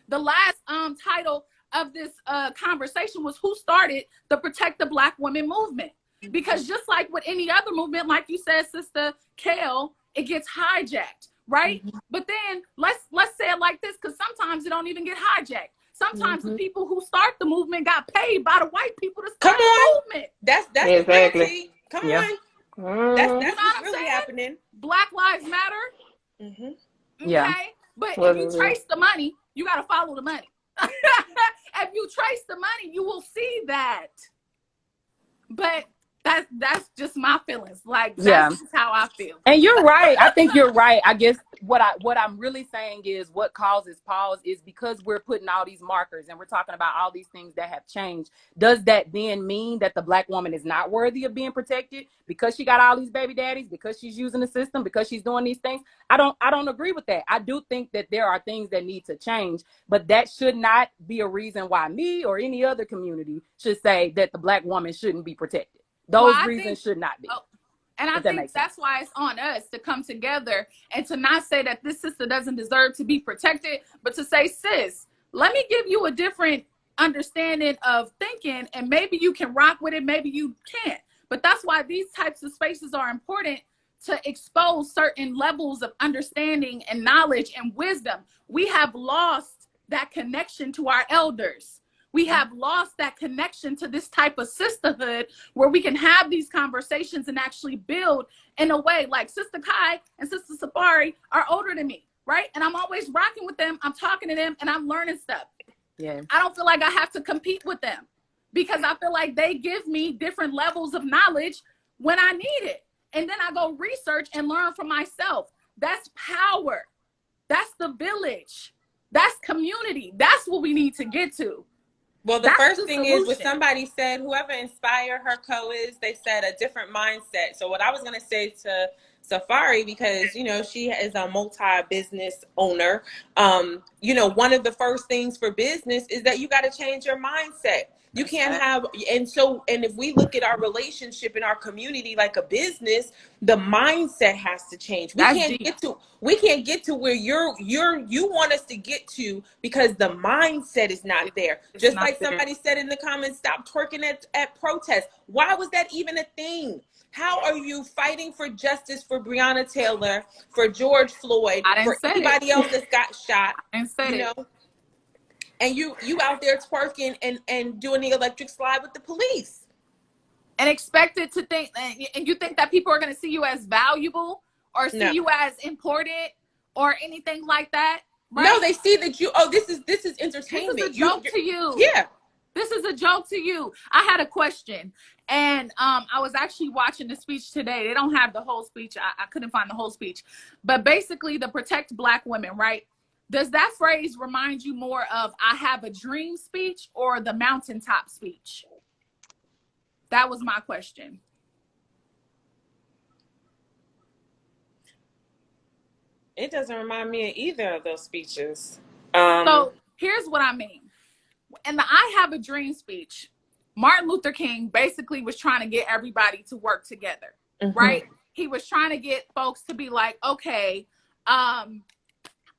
Speaker 1: The last title of this conversation was who started the Protect the Black Women movement? Because just like with any other movement, like you said, Sister Kale, it gets hijacked, right? Mm-hmm. But then let's say it like this, because sometimes it don't even get hijacked. Sometimes the people who start the movement got paid by the white people to start the movement.
Speaker 4: That's
Speaker 2: exactly.
Speaker 4: Come on. That's what's really happening.
Speaker 1: Black Lives Matter. Mm-hmm. Okay?
Speaker 3: Yeah.
Speaker 1: But if you trace the money, you got to follow the money. If you trace the money, you will see that. But that's just my feelings. That's just how I feel.
Speaker 3: And you're right. I think you're right. I guess what I'm really saying is what causes pause is because we're putting all these markers and we're talking about all these things that have changed. Does that then mean that the black woman is not worthy of being protected because she got all these baby daddies, because she's using the system, because she's doing these things? I don't agree with that. I do think that there are things that need to change, but that should not be a reason why me or any other community should say that the black woman shouldn't be protected. Those reasons should not be.
Speaker 1: And I
Speaker 3: If that
Speaker 1: think
Speaker 3: makes sense.
Speaker 1: that's why it's on us to come together and to not say that this sister doesn't deserve to be protected, but to say, sis, let me give you a different understanding of thinking, and maybe you can rock with it, maybe you can't. But that's why these types of spaces are important, to expose certain levels of understanding and knowledge and wisdom. We have lost that connection to our elders. We have lost that connection to this type of sisterhood where we can have these conversations and actually build in a way. Like Sister Kai and Sister Safari are older than me, right? And I'm always rocking with them. I'm talking to them and I'm learning stuff.
Speaker 3: Yeah.
Speaker 1: I don't feel like I have to compete with them because I feel like they give me different levels of knowledge when I need it. And then I go research and learn for myself. That's power. That's the village. That's community. That's what we need to get to.
Speaker 4: Well, the
Speaker 1: That's
Speaker 4: first
Speaker 1: the
Speaker 4: thing is, what
Speaker 1: solution.
Speaker 4: somebody said, whoever inspired her is, they said a different mindset. So what I was going to say to Safari, because, you know, she is a multi-business owner. You know, one of the first things for business is that you got to change your mindset. You can't have, and if we look at our relationship in our community like a business, the mindset has to change. We can't get to where you want us to get to because the mindset is not there. Just like somebody said in the comments, stop twerking at protests. Why was that even a thing? How are you fighting for justice for Breonna Taylor, for George Floyd, for anybody else that's got shot? You know? And you out there twerking and doing the electric slide with the police.
Speaker 1: And expected to think, and you think that people are going to see you as valuable or see you as important or anything like that? Right?
Speaker 4: No, they see that this is entertainment.
Speaker 1: This is a joke to you.
Speaker 4: Yeah.
Speaker 1: This is a joke to you. I had a question, and I was actually watching the speech today. They don't have the whole speech. I couldn't find the whole speech. But basically, the Protect Black Women, right? Does that phrase remind you more of I have a dream speech or the mountaintop speech? That was my question.
Speaker 4: It doesn't remind me of either of those speeches.
Speaker 1: So here's what I mean. In the I Have a Dream speech, Martin Luther King basically was trying to get everybody to work together, right? He was trying to get folks to be like, okay,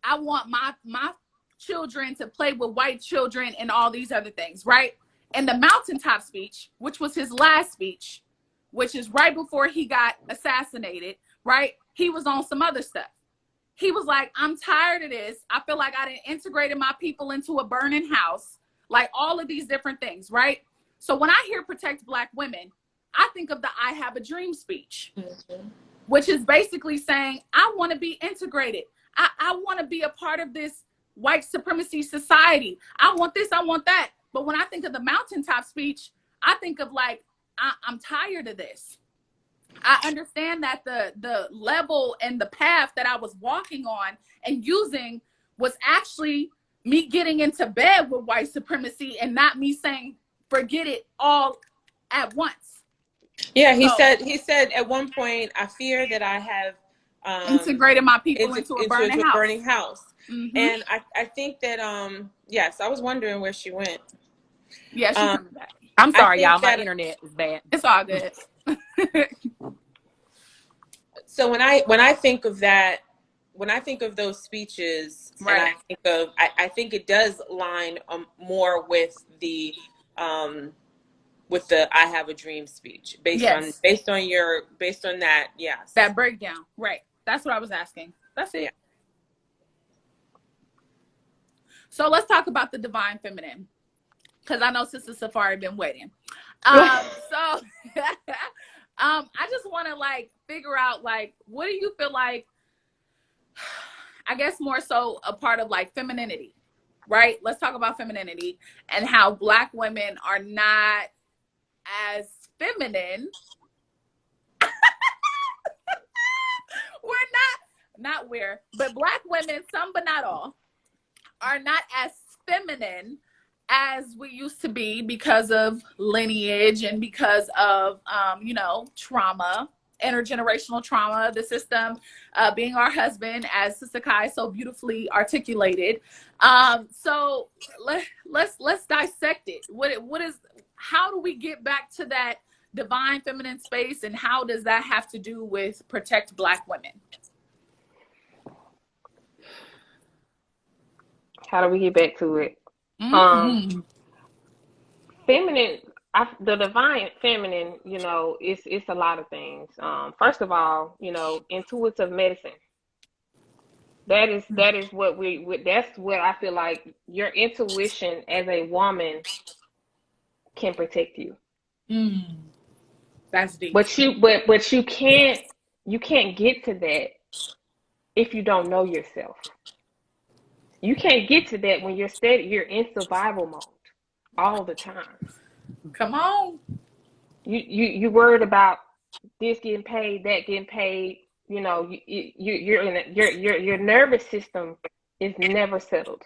Speaker 1: I want my children to play with white children and all these other things, right? And the mountaintop speech, which was his last speech, which is right before he got assassinated, right? He was on some other stuff. He was like, I'm tired of this. I feel like I didn't integrated my people into a burning house, like all of these different things, right? So when I hear Protect Black Women, I think of the I Have a Dream speech, which is basically saying, I want to be integrated. I want to be a part of this white supremacy society. I want this, I want that. But when I think of the mountaintop speech, I think of like, I'm tired of this. I understand that the level and the path that I was walking on and using was actually me getting into bed with white supremacy and not me saying, forget it all at once.
Speaker 4: Yeah, he said at one point, I fear that I have
Speaker 1: integrated my people into a burning house.
Speaker 4: And I think that yes, I was wondering where she went.
Speaker 1: Yeah, she's coming back.
Speaker 3: I'm sorry, y'all. My internet is bad.
Speaker 1: It's all good.
Speaker 4: So when I think of that, when I think of those speeches, and I think it does line more with the I Have a Dream speech based on that. Yes,
Speaker 1: that breakdown. Right. That's what I was asking. That's it. Yeah. So let's talk about the divine feminine, because I know Sister Safari been waiting. I just want to like figure out like, what do you feel like, I guess more so a part of like femininity, right? Let's talk about femininity and how Black women are not as feminine. But Black women, some but not all, are not as feminine as we used to be because of lineage and because of, trauma, intergenerational trauma, the system being our husband, as Sister Kai so beautifully articulated. So let's dissect it. How do we get back to that divine feminine space, and how does that have to do with protect Black women?
Speaker 2: How do we get back to it?
Speaker 1: Mm-hmm.
Speaker 2: Feminine, the divine feminine, you know, it's a lot of things. First of all, you know, intuitive medicine. That is what that's what I feel like your intuition as a woman can protect you.
Speaker 1: Mm. That's deep.
Speaker 2: But you can't get to that if you don't know yourself. You can't get to that when you're in survival mode all the time.
Speaker 1: Come on.
Speaker 2: You worried about this getting paid, that getting paid. You know, your nervous system is never settled.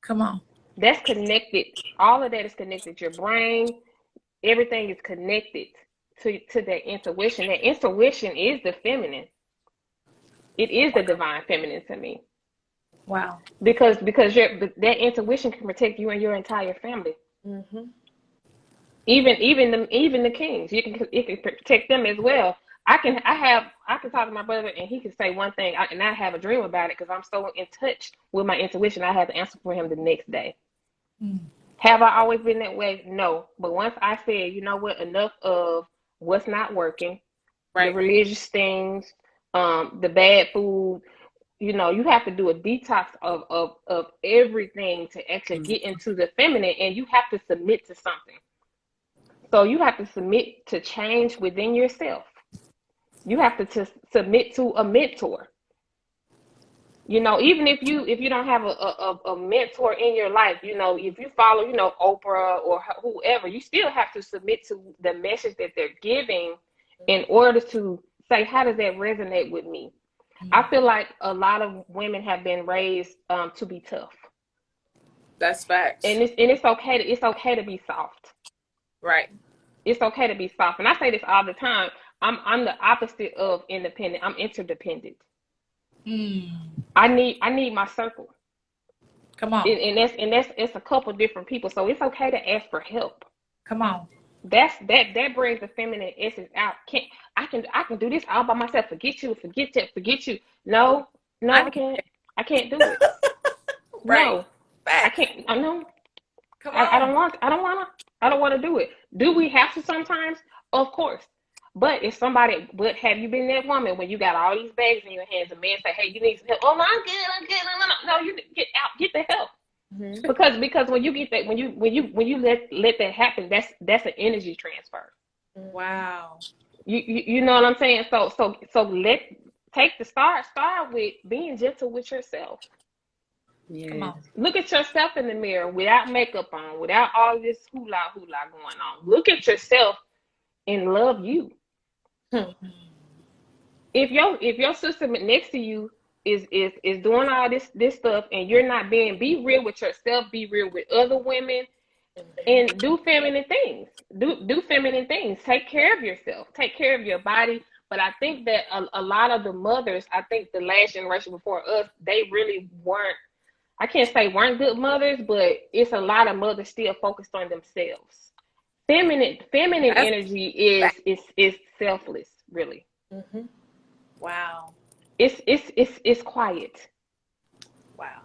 Speaker 1: Come on.
Speaker 2: That's connected. All of that is connected. Your brain, everything is connected to that intuition. That intuition is the feminine. It is the divine feminine to me.
Speaker 1: Wow.
Speaker 2: Because that intuition can protect you and your entire family.
Speaker 4: Mm-hmm.
Speaker 2: Even the kings, it can protect them as well. I can talk to my brother and he can say one thing and I have a dream about it because I'm so in touch with my intuition. I have the answer for him the next day.
Speaker 1: Mm.
Speaker 2: Have I always been that way? No. But once I said, you know what, enough of what's not working,
Speaker 1: Right.
Speaker 2: the religious things, the bad food, you know, you have to do a detox of everything to actually get into the feminine, and you have to submit to something. So you have to submit to change within yourself. You have to submit to a mentor. You know, even if you don't have a mentor in your life, you know, if you follow, you know, Oprah or whoever, you still have to submit to the message that they're giving in order to say, how does that resonate with me? I feel like a lot of women have been raised to be tough.
Speaker 1: That's facts.
Speaker 2: And it's okay to be soft.
Speaker 1: Right.
Speaker 2: It's okay to be soft. And I say this all the time. I'm the opposite of independent. I'm interdependent.
Speaker 1: Mm.
Speaker 2: I need my circle.
Speaker 1: Come on.
Speaker 2: And that's it's a couple different people. So it's okay to ask for help.
Speaker 1: Come on.
Speaker 2: That brings the feminine essence out. I can do this all by myself. Forget you. No, I can't do it.
Speaker 1: Right.
Speaker 2: No,
Speaker 1: Facts.
Speaker 2: I can't. I know.
Speaker 1: Come on.
Speaker 2: I don't want to do it. Do we have to sometimes? Of course. But have you been that woman when you got all these bags in your hands, a man say, hey, you need some help? Oh, no, I'm good. No, you get out, get the help. Mm-hmm. Because when you get that, when you let that happen, that's an energy transfer.
Speaker 1: Wow.
Speaker 2: You know what I'm saying? So start with being gentle with yourself.
Speaker 3: Yeah.
Speaker 1: Come on.
Speaker 2: Look at yourself in the mirror without makeup on, without all this hula going on. Look at yourself and love you. If your sister next to you is doing all this stuff and you're not be real with yourself, be real with other women, and do feminine things. Do feminine things. Take care of yourself. Take care of your body. But I think that a lot of the mothers, I think the last generation before us, they really weren't. I can't say weren't good mothers, but it's a lot of mothers still focused on themselves. Feminine energy is selfless, really.
Speaker 1: Mm-hmm. Wow.
Speaker 2: It's quiet.
Speaker 1: Wow.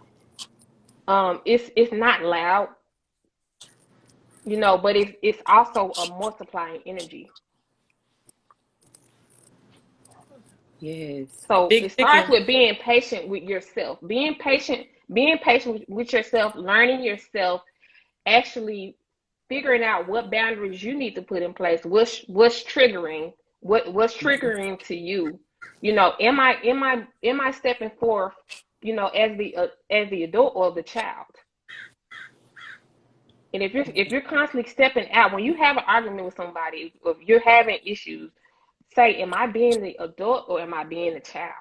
Speaker 2: It's not loud, you know, but it's also a multiplying energy.
Speaker 3: Yes.
Speaker 2: So it starts with being patient with yourself. Being patient with yourself, learning yourself, actually figuring out what boundaries you need to put in place. What's triggering to you. You know, am I stepping forth, you know, as the adult or the child? And if you're constantly stepping out, when you have an argument with somebody, if you're having issues, say, am I being the adult or am I being the child?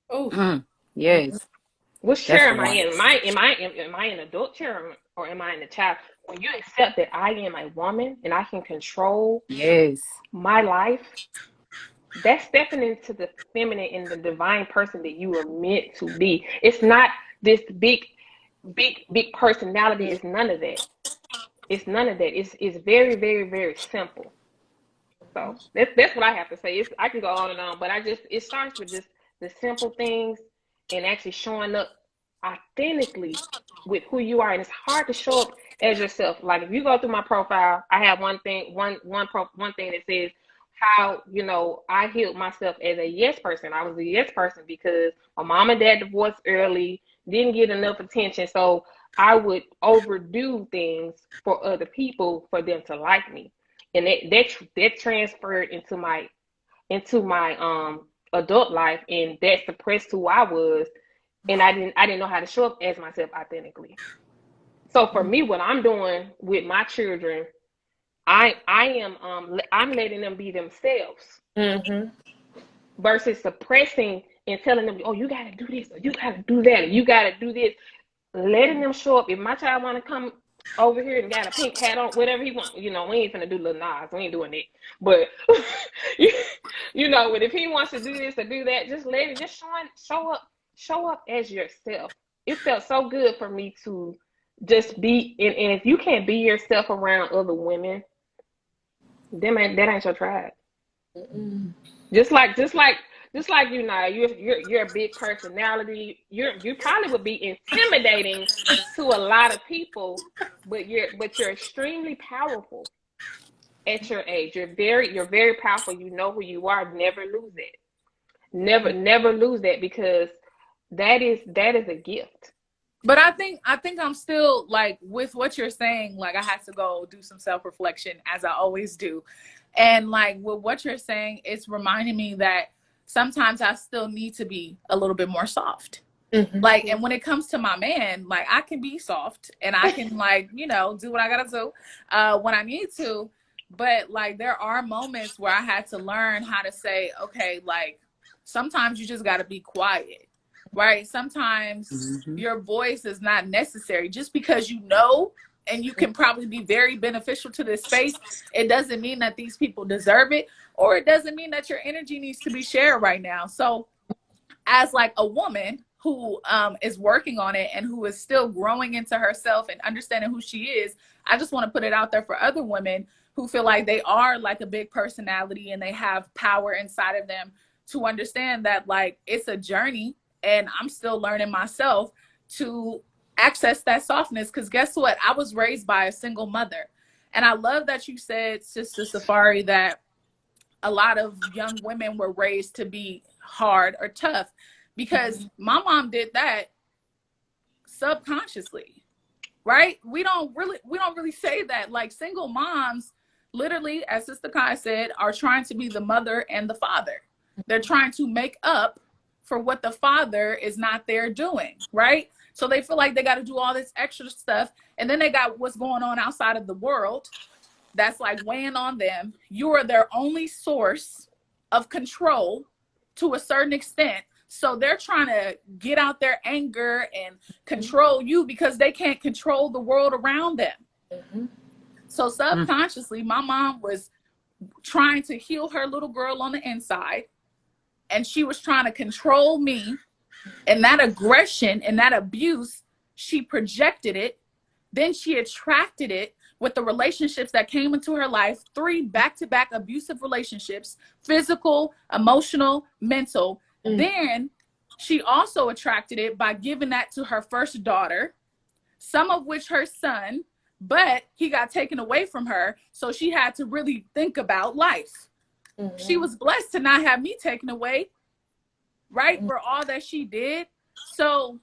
Speaker 1: Oh,
Speaker 3: yes.
Speaker 2: Which chair am I in? Am I in adult chair or am I in the child? When you accept that I am a woman and I can control my life, that's stepping into the feminine and the divine person that you are meant to be. It's not this big personality. It's none of that. It's very, very, very simple. So that's what I have to say. I can go on and on, but it starts with just the simple things and actually showing up authentically with who you are. And it's hard to show up as yourself. Like if you go through my profile, I have one thing that says how, I healed myself as a yes person. I was a yes person because my mom and dad divorced early, didn't get enough attention. So I would overdo things for other people for them to like me. And that transferred into my adult life, and that suppressed who I was, and I didn't know how to show up as myself authentically. So for me, what I'm doing with my children, I'm letting them be themselves versus suppressing and telling them, oh, you got to do this, or you got to do that, or you got to do this. Letting them show up. If my child want to come over here and got a pink hat on, whatever he want, we ain't finna do Lil Nas. We ain't doing that. But but if he wants to do this or do that, just let it. Just show up as yourself. It felt so good for me to just be. And if you can't be yourself around other women, that ain't your tribe. Just like you, Naya, you're a big personality. You probably would be intimidating to a lot of people, but you're extremely powerful at your age. You're very powerful. You know who you are. Never lose it. Never lose that, because that is a gift.
Speaker 1: But I think I'm still, like, with what you're saying, like, I had to go do some self-reflection, as I always do. And like with what you're saying, it's reminding me that sometimes I still need to be a little bit more soft. Like, and when it comes to my man, like, I can be soft and I can, like, do what I gotta do when I need to. But like, there are moments where I had to learn how to say, okay, like, sometimes you just gotta be quiet, right? Sometimes your voice is not necessary. Just because and you can probably be very beneficial to this space, it doesn't mean that these people deserve it, or it doesn't mean that your energy needs to be shared right now. So as like a woman who is working on it and who is still growing into herself and understanding who she is, I just want to put it out there for other women who feel like they are like a big personality and they have power inside of them, to understand that, like, it's a journey, and I'm still learning myself to access that softness. Because guess what? I was raised by a single mother. And I love that you said, Sister Safari, that a lot of young women were raised to be hard or tough, because my mom did that subconsciously, right? We don't really say that. Like, single moms, literally, as Sister Kai said, are trying to be the mother and the father. They're trying to make up for what the father is not there doing, right? So they feel like they got to do all this extra stuff. And then they got what's going on outside of the world that's like weighing on them. You are their only source of control to a certain extent. So they're trying to get out their anger and control you because they can't control the world around them. So subconsciously, my mom was trying to heal her little girl on the inside. And she was trying to control me. And that aggression and that abuse, she projected it. Then she attracted it with the relationships that came into her life. 3 back-to-back abusive relationships, physical, emotional, mental. Then she also attracted it by giving that to her first daughter, some of which her son, but he got taken away from her. So she had to really think about life. She was blessed to not have me taken away, right, for all that she did. So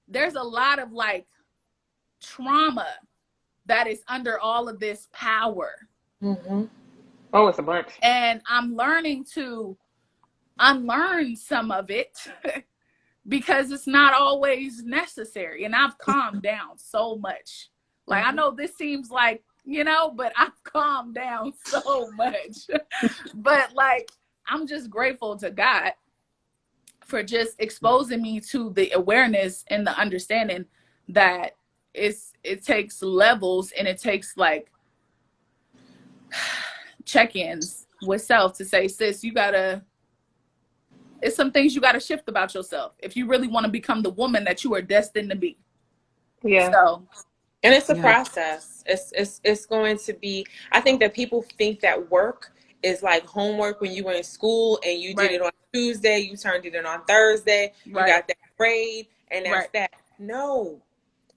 Speaker 1: there's a lot of like trauma that is under all of this power.
Speaker 2: Oh, it's a bunch.
Speaker 1: And I'm learning to unlearn some of it because it's not always necessary. And I've calmed down so much. Like, I know this seems like, but I've calmed down so much. But like, I'm just grateful to God for just exposing me to the awareness and the understanding that it takes levels, and it takes like check-ins with self to say, sis, it's some things you gotta shift about yourself if you really want to become the woman that you are destined to be.
Speaker 2: Yeah.
Speaker 1: So,
Speaker 4: and it's a process. It's going to be, I think that people think that work is like homework when you were in school and you did
Speaker 3: Right.
Speaker 4: it on Tuesday, you turned it in on Thursday, you
Speaker 3: Right.
Speaker 4: got that grade, and that's
Speaker 3: Right.
Speaker 4: that. No,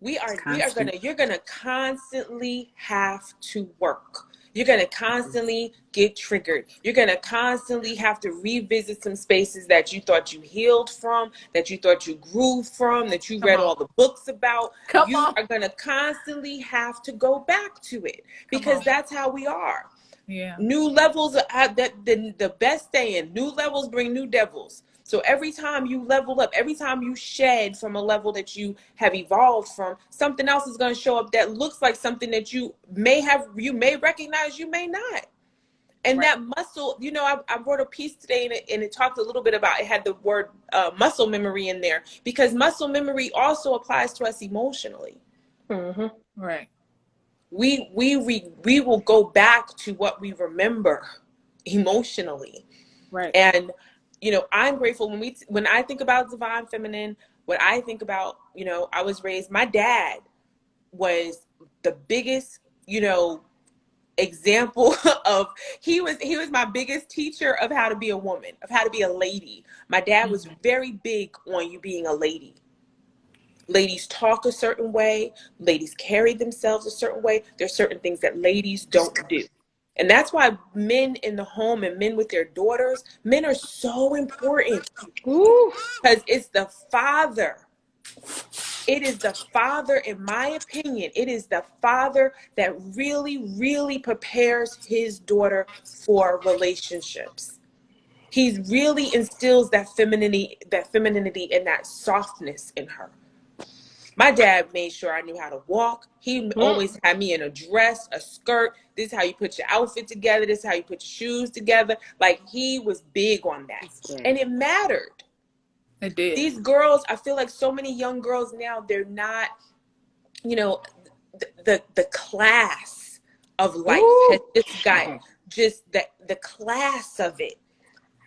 Speaker 4: you're gonna constantly have to work. You're gonna constantly get triggered. You're gonna constantly have to revisit some spaces that you thought you healed from, that you thought you grew from, that you
Speaker 3: Come
Speaker 4: read
Speaker 3: on.
Speaker 4: all the books about.
Speaker 3: Come
Speaker 4: You
Speaker 3: on.
Speaker 4: are gonna constantly have to go back to it
Speaker 1: Come
Speaker 4: because
Speaker 1: on.
Speaker 4: that's how we are.
Speaker 1: Yeah.
Speaker 4: New levels are the best saying. New levels bring new devils. So every time you level up, every time you shed from a level that you have evolved from, something else is going to show up that looks like something that you may recognize, you may not. And
Speaker 3: Right.
Speaker 4: that muscle, you know, I wrote a piece today and it talked a little bit about, it had the word muscle memory in there, because muscle memory also applies to us emotionally.
Speaker 2: Mm-hmm.
Speaker 1: Right.
Speaker 4: We will go back to what we remember emotionally.
Speaker 3: Right.
Speaker 4: And, you know, I'm grateful when I think about divine feminine, what I think about, you know, I was raised, my dad was the biggest, you know, example of, he was my biggest teacher of how to be a woman, of how to be a lady. My dad was very big on you being a lady. Ladies talk a certain way. Ladies carry themselves a certain way. There's certain things that ladies don't do. And that's why men in the home and men with their daughters, men are so important,
Speaker 2: Ooh.
Speaker 4: because it's the father. It is the father, in my opinion, it is the father that really, really prepares his daughter for relationships. He really instills that femininity and that softness in her. My dad made sure I knew how to walk. He always had me in a dress, a skirt. This is how you put your outfit together. This is how you put your shoes together. Like, he was big on that. And it mattered.
Speaker 1: It did.
Speaker 4: These girls, I feel like so many young girls now, they're not, you know, the class of life has just got just the class of it.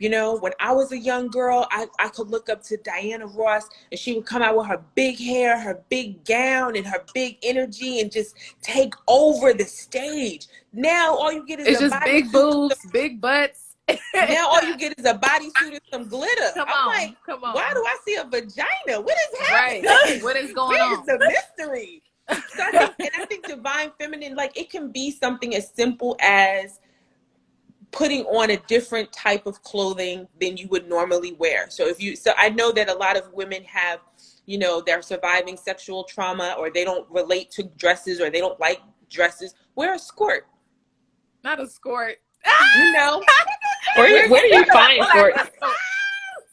Speaker 4: You know, when I was a young girl, I could look up to Diana Ross, and she would come out with her big hair, her big gown, and her big energy, and just take over the stage. Now all you get is
Speaker 1: It's
Speaker 4: a
Speaker 1: just big boobs, big butts.
Speaker 4: Now all you get is a bodysuit and some glitter.
Speaker 1: Come
Speaker 4: I'm
Speaker 1: on,
Speaker 4: like,
Speaker 1: come on.
Speaker 4: why do I see a vagina? What is
Speaker 1: Right.
Speaker 4: happening?
Speaker 1: What is going
Speaker 4: Where's
Speaker 1: on?
Speaker 4: the mystery? So I think divine feminine, like, it can be something as simple as putting on a different type of clothing than you would normally wear. So I know that a lot of women have, you know, they're surviving sexual trauma, or they don't relate to dresses, or they don't like dresses. Wear a skirt.
Speaker 1: Not a skirt.
Speaker 4: You know,
Speaker 2: Where do you find skirts?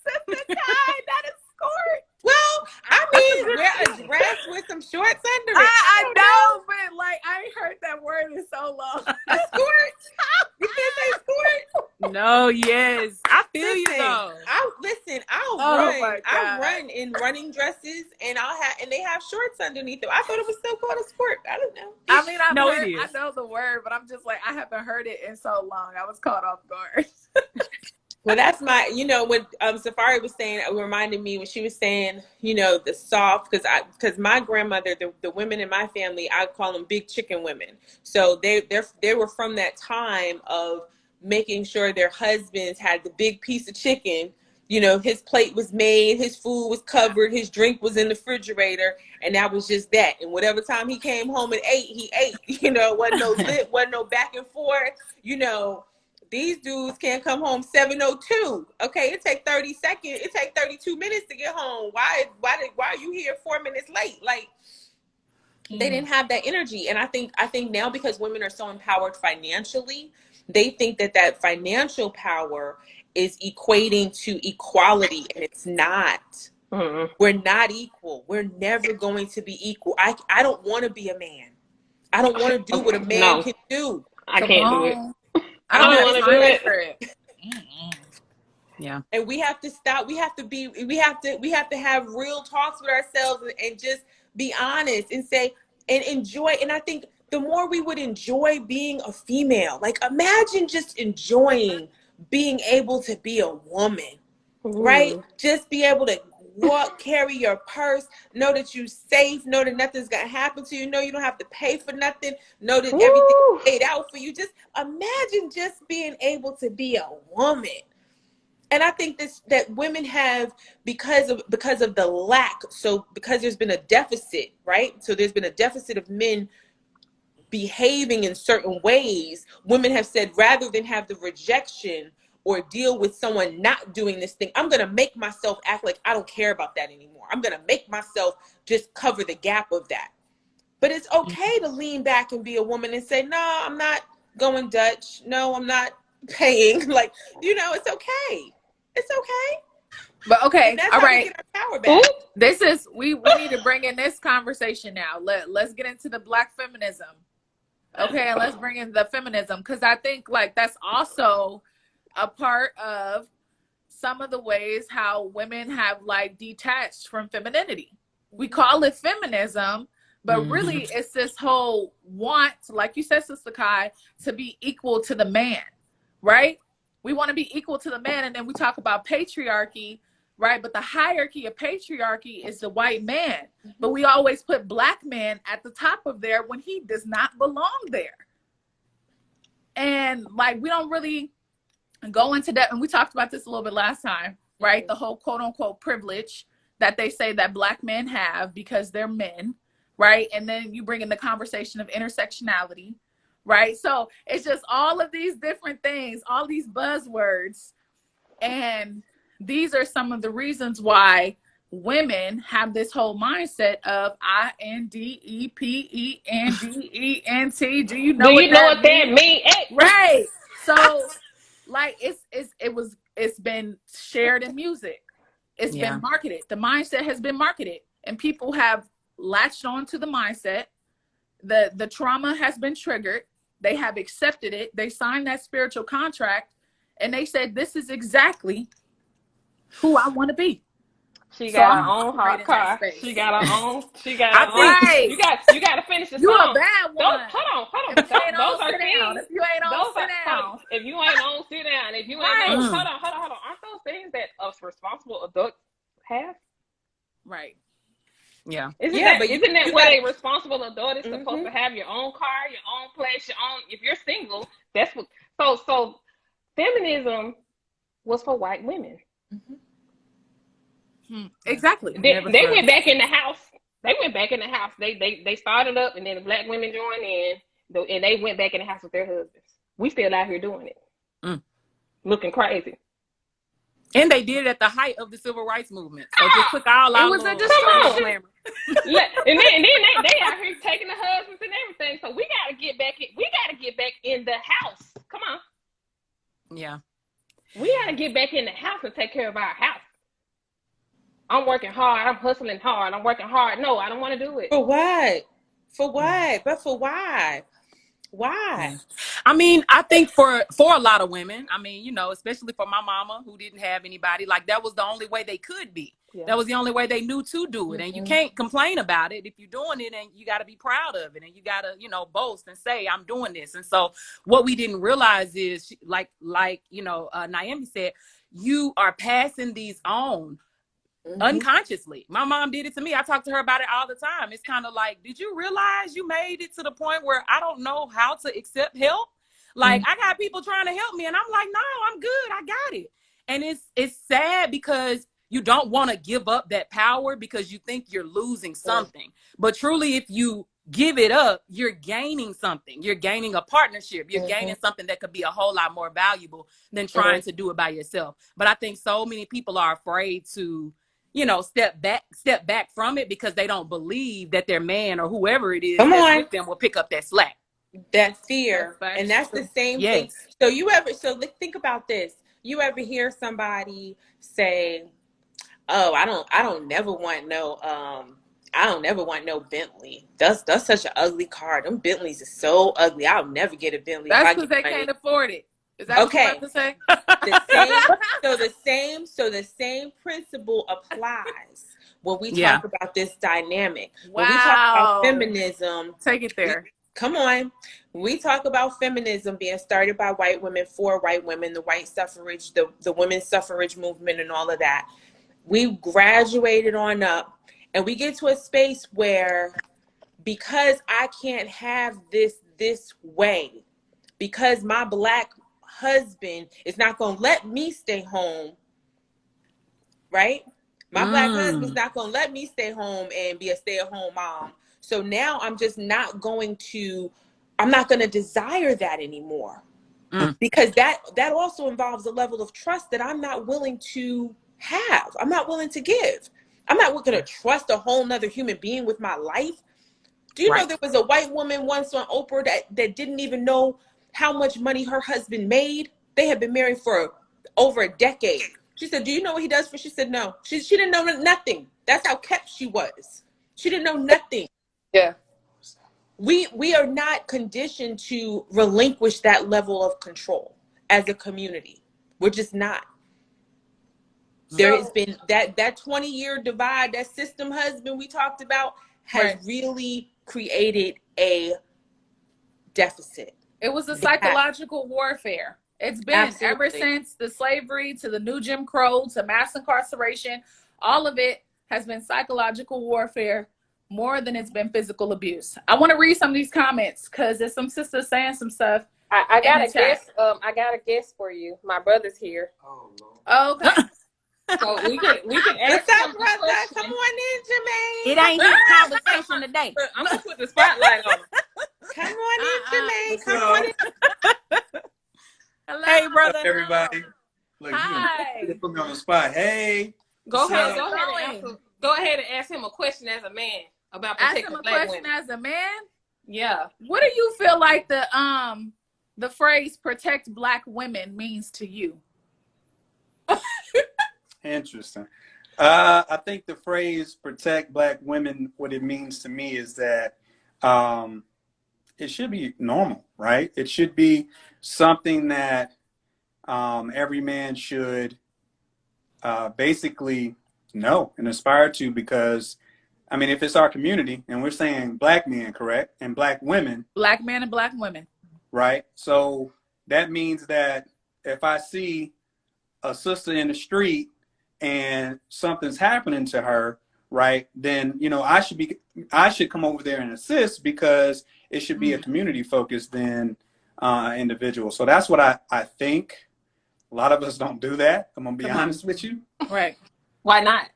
Speaker 1: Sister Kai, not a skirt.
Speaker 4: well, I mean, wear a dress with some shorts under it.
Speaker 1: I know, but like, I ain't heard that word in so long.
Speaker 4: A skirt? You can't say skirt?
Speaker 3: No, yes. I feel you though.
Speaker 4: I'll run in running dresses, and they have shorts underneath them. I thought it was still called a skirt. I don't know.
Speaker 1: I mean,
Speaker 3: No, it is.
Speaker 1: I know the word, but I'm just like, I haven't heard it in so long. I was caught off guard.
Speaker 4: Well, that's my, you know, when Safari was saying, it reminded me when she was saying, you know, the soft, because my grandmother, the women in my family, I call them big chicken women. So they were from that time of making sure their husbands had the big piece of chicken. You know, his plate was made, his food was covered, his drink was in the refrigerator, and that was just that. And whatever time he came home and ate, he ate. You know, wasn't no lip, wasn't no back and forth. You know, these dudes can't come home 7:02. Okay, it take 30 seconds. It take 32 minutes to get home. Why are you here 4 minutes late? Like, they didn't have that energy. And I think now, because women are so empowered financially, they think that financial power is equating to equality, and it's not.
Speaker 2: Mm-hmm.
Speaker 4: We're not equal. We're never going to be equal. I don't want to be a man. I don't want to do what a man can do.
Speaker 2: I can't do it.
Speaker 1: I
Speaker 2: don't
Speaker 1: don't
Speaker 2: wanna
Speaker 1: have
Speaker 2: do
Speaker 1: time
Speaker 2: it.
Speaker 1: for it.
Speaker 3: Yeah.
Speaker 4: And we have to stop. We have to have real talks with ourselves, and just be honest and say, and enjoy. And I think the more we would enjoy being a female, like, imagine just enjoying being able to be a woman, right? Just be able to carry your purse, know that you're safe, know that nothing's gonna happen to you, know you don't have to pay for nothing, know that everything's
Speaker 2: Woo.
Speaker 4: paid out for you. Just imagine just being able to be a woman. And I think that women have, because of the lack, so because there's been a deficit, right? So there's been a deficit of men behaving in certain ways. Women have said, rather than have the rejection or deal with someone not doing this thing, I'm going to make myself act like I don't care about that anymore. I'm going to make myself just cover the gap of that. But it's okay to lean back and be a woman and say, no, I'm not going Dutch. No, I'm not paying. Like, it's okay. It's okay.
Speaker 1: But okay,
Speaker 4: And that's
Speaker 1: all
Speaker 4: how
Speaker 1: right.
Speaker 4: we get our power back.
Speaker 1: This is we need to bring in this conversation now. Let's get into the Black feminism. Okay, and let's bring in the feminism, because I think like that's also a part of some of the ways how women have like detached from femininity. We call it feminism, but really it's this whole want, like you said, Sister Kai, to be equal to the man, right? We want to be equal to the man, and then we talk about patriarchy, right? But the hierarchy of patriarchy is the white man. But we always put Black man at the top of there when he does not belong there. And like, we don't really go into that. And we talked about this a little bit last time, right? The whole quote unquote privilege that they say that Black men have because they're men, right? And then you bring in the conversation of intersectionality, right? So it's just all of these different things, all these buzzwords. And these are some of the reasons why women have this whole mindset of INDEPENDENT. Do you know what that means? Right. So like it's been shared in music. It's been marketed. The mindset has been marketed, and people have latched on to the mindset. The trauma has been triggered. They have accepted it. They signed that spiritual contract, and they said, this is exactly who I want to be.
Speaker 2: She got her own hot car. She got her own. You got to finish the song.
Speaker 1: You a bad one.
Speaker 2: Hold on.
Speaker 1: If you ain't on, sit down. If you ain't on, sit down.
Speaker 2: If you ain't on, sit down. If you ain't on, hold on. Aren't those things that us responsible adults have?
Speaker 1: Right.
Speaker 3: Yeah.
Speaker 2: Isn't that what a responsible adult is supposed to have? Your own car, your own place, your own. If you're single, that's what. So feminism was for white women.
Speaker 1: Exactly.
Speaker 2: They went back in the house. They started up, and then the Black women joined in, and they went back in the house with their husbands. We still out here doing it, looking crazy.
Speaker 3: And they did it at the height of the civil rights movement. So just took all our
Speaker 1: was a
Speaker 3: glamour.
Speaker 2: and then they out here taking the husbands and everything. So we gotta get back in the house. Come on.
Speaker 3: Yeah.
Speaker 2: We gotta get back in the house and take care of our house. I'm working hard. I'm hustling hard. I'm working hard. No, I don't want to do it.
Speaker 4: For what? But for why? Why?
Speaker 3: I mean, I think for a lot of women, I mean, especially for my mama who didn't have anybody, like that was the only way they could be. Yeah. That was the only way they knew to do it. And you can't complain about it if you're doing it, and you got to be proud of it, and you got to, boast and say, I'm doing this. And so what we didn't realize is like Naomi said, you are passing these on. Unconsciously. My mom did it to me. I talk to her about it all the time. It's kind of like, did you realize you made it to the point where I don't know how to accept help? Like I got people trying to help me, and I'm like, no, I'm good. I got it. And it's sad because you don't want to give up that power because you think you're losing something. But truly, if you give it up, you're gaining something. You're gaining a partnership. You're gaining something that could be a whole lot more valuable than trying to do it by yourself. But I think so many people are afraid to step back from it because they don't believe that their man or whoever it is that's with them will pick up that slack.
Speaker 4: That fear. And that's the same thing. So think about this. You ever hear somebody say, oh, I don't never want no Bentley. That's such an ugly car. Them Bentleys are so ugly. I'll never get a Bentley.
Speaker 1: That's because they can't afford it. Is that what you're about to say?
Speaker 4: The same principle applies when we talk about this dynamic.
Speaker 1: Wow.
Speaker 4: When we talk about feminism,
Speaker 1: take it there.
Speaker 4: Come on. When we talk about feminism being started by white women for white women, the white suffrage, the women's suffrage movement, and all of that. We graduated on up, and we get to a space where, because I can't have this way, because my Black husband is not going to let me stay home, right? My Black husband's not going to let me stay home and be a stay-at-home mom. So now I'm just not going to, I'm not going to desire that anymore. Because that also involves a level of trust that I'm not willing to have. I'm not willing to give. I'm not going to trust a whole nother human being with my life. Do you know there was a white woman once on Oprah that didn't even know how much money her husband made? They had been married for over a decade. She said, do you know what he does for? She said, no. She didn't know nothing. That's how kept she was. She didn't know nothing.
Speaker 2: Yeah.
Speaker 4: We are not conditioned to relinquish that level of control as a community. We're just not. There has been that 20-year divide, that system husband we talked about has really created a deficit.
Speaker 1: It was a psychological warfare. It's been ever since the slavery to the new Jim Crow to mass incarceration. All of it has been psychological warfare more than it's been physical abuse. I want to read some of these comments because there's some sisters saying some stuff.
Speaker 2: I got a guess. I got a guess for you. My brother's here.
Speaker 1: Oh, okay.
Speaker 2: So we can ask
Speaker 4: What's up, brother? Come on in, Jermaine.
Speaker 3: It ain't his conversation today.
Speaker 2: I'm gonna put the spotlight on him.
Speaker 4: Come on in, Jermaine. Come on in.
Speaker 1: Hello.
Speaker 3: Hey, brother.
Speaker 5: Up, everybody. Look,
Speaker 1: Hi.
Speaker 5: you put me on the spot. Hey.
Speaker 2: Go ahead and ask him a question as a man about protecting
Speaker 1: Ask him a
Speaker 2: Black
Speaker 1: question
Speaker 2: women.
Speaker 1: as a man.
Speaker 2: Yeah.
Speaker 1: What do you feel like the phrase "protect Black women" means to you?
Speaker 5: Interesting. I think the phrase "protect Black women," what it means to me is that it should be normal, right? It should be something that every man should basically know and aspire to, because, I mean, if it's our community and we're saying Black men, correct, and Black women.
Speaker 1: Black men and Black women.
Speaker 5: Right. So that means that if I see a sister in the street and something's happening to her, right, then, you know, I should come over there and assist, because it should be a community focus than individual. So that's what I think. A lot of us don't do that. I'm gonna be honest with you.
Speaker 1: Right.
Speaker 2: Why not?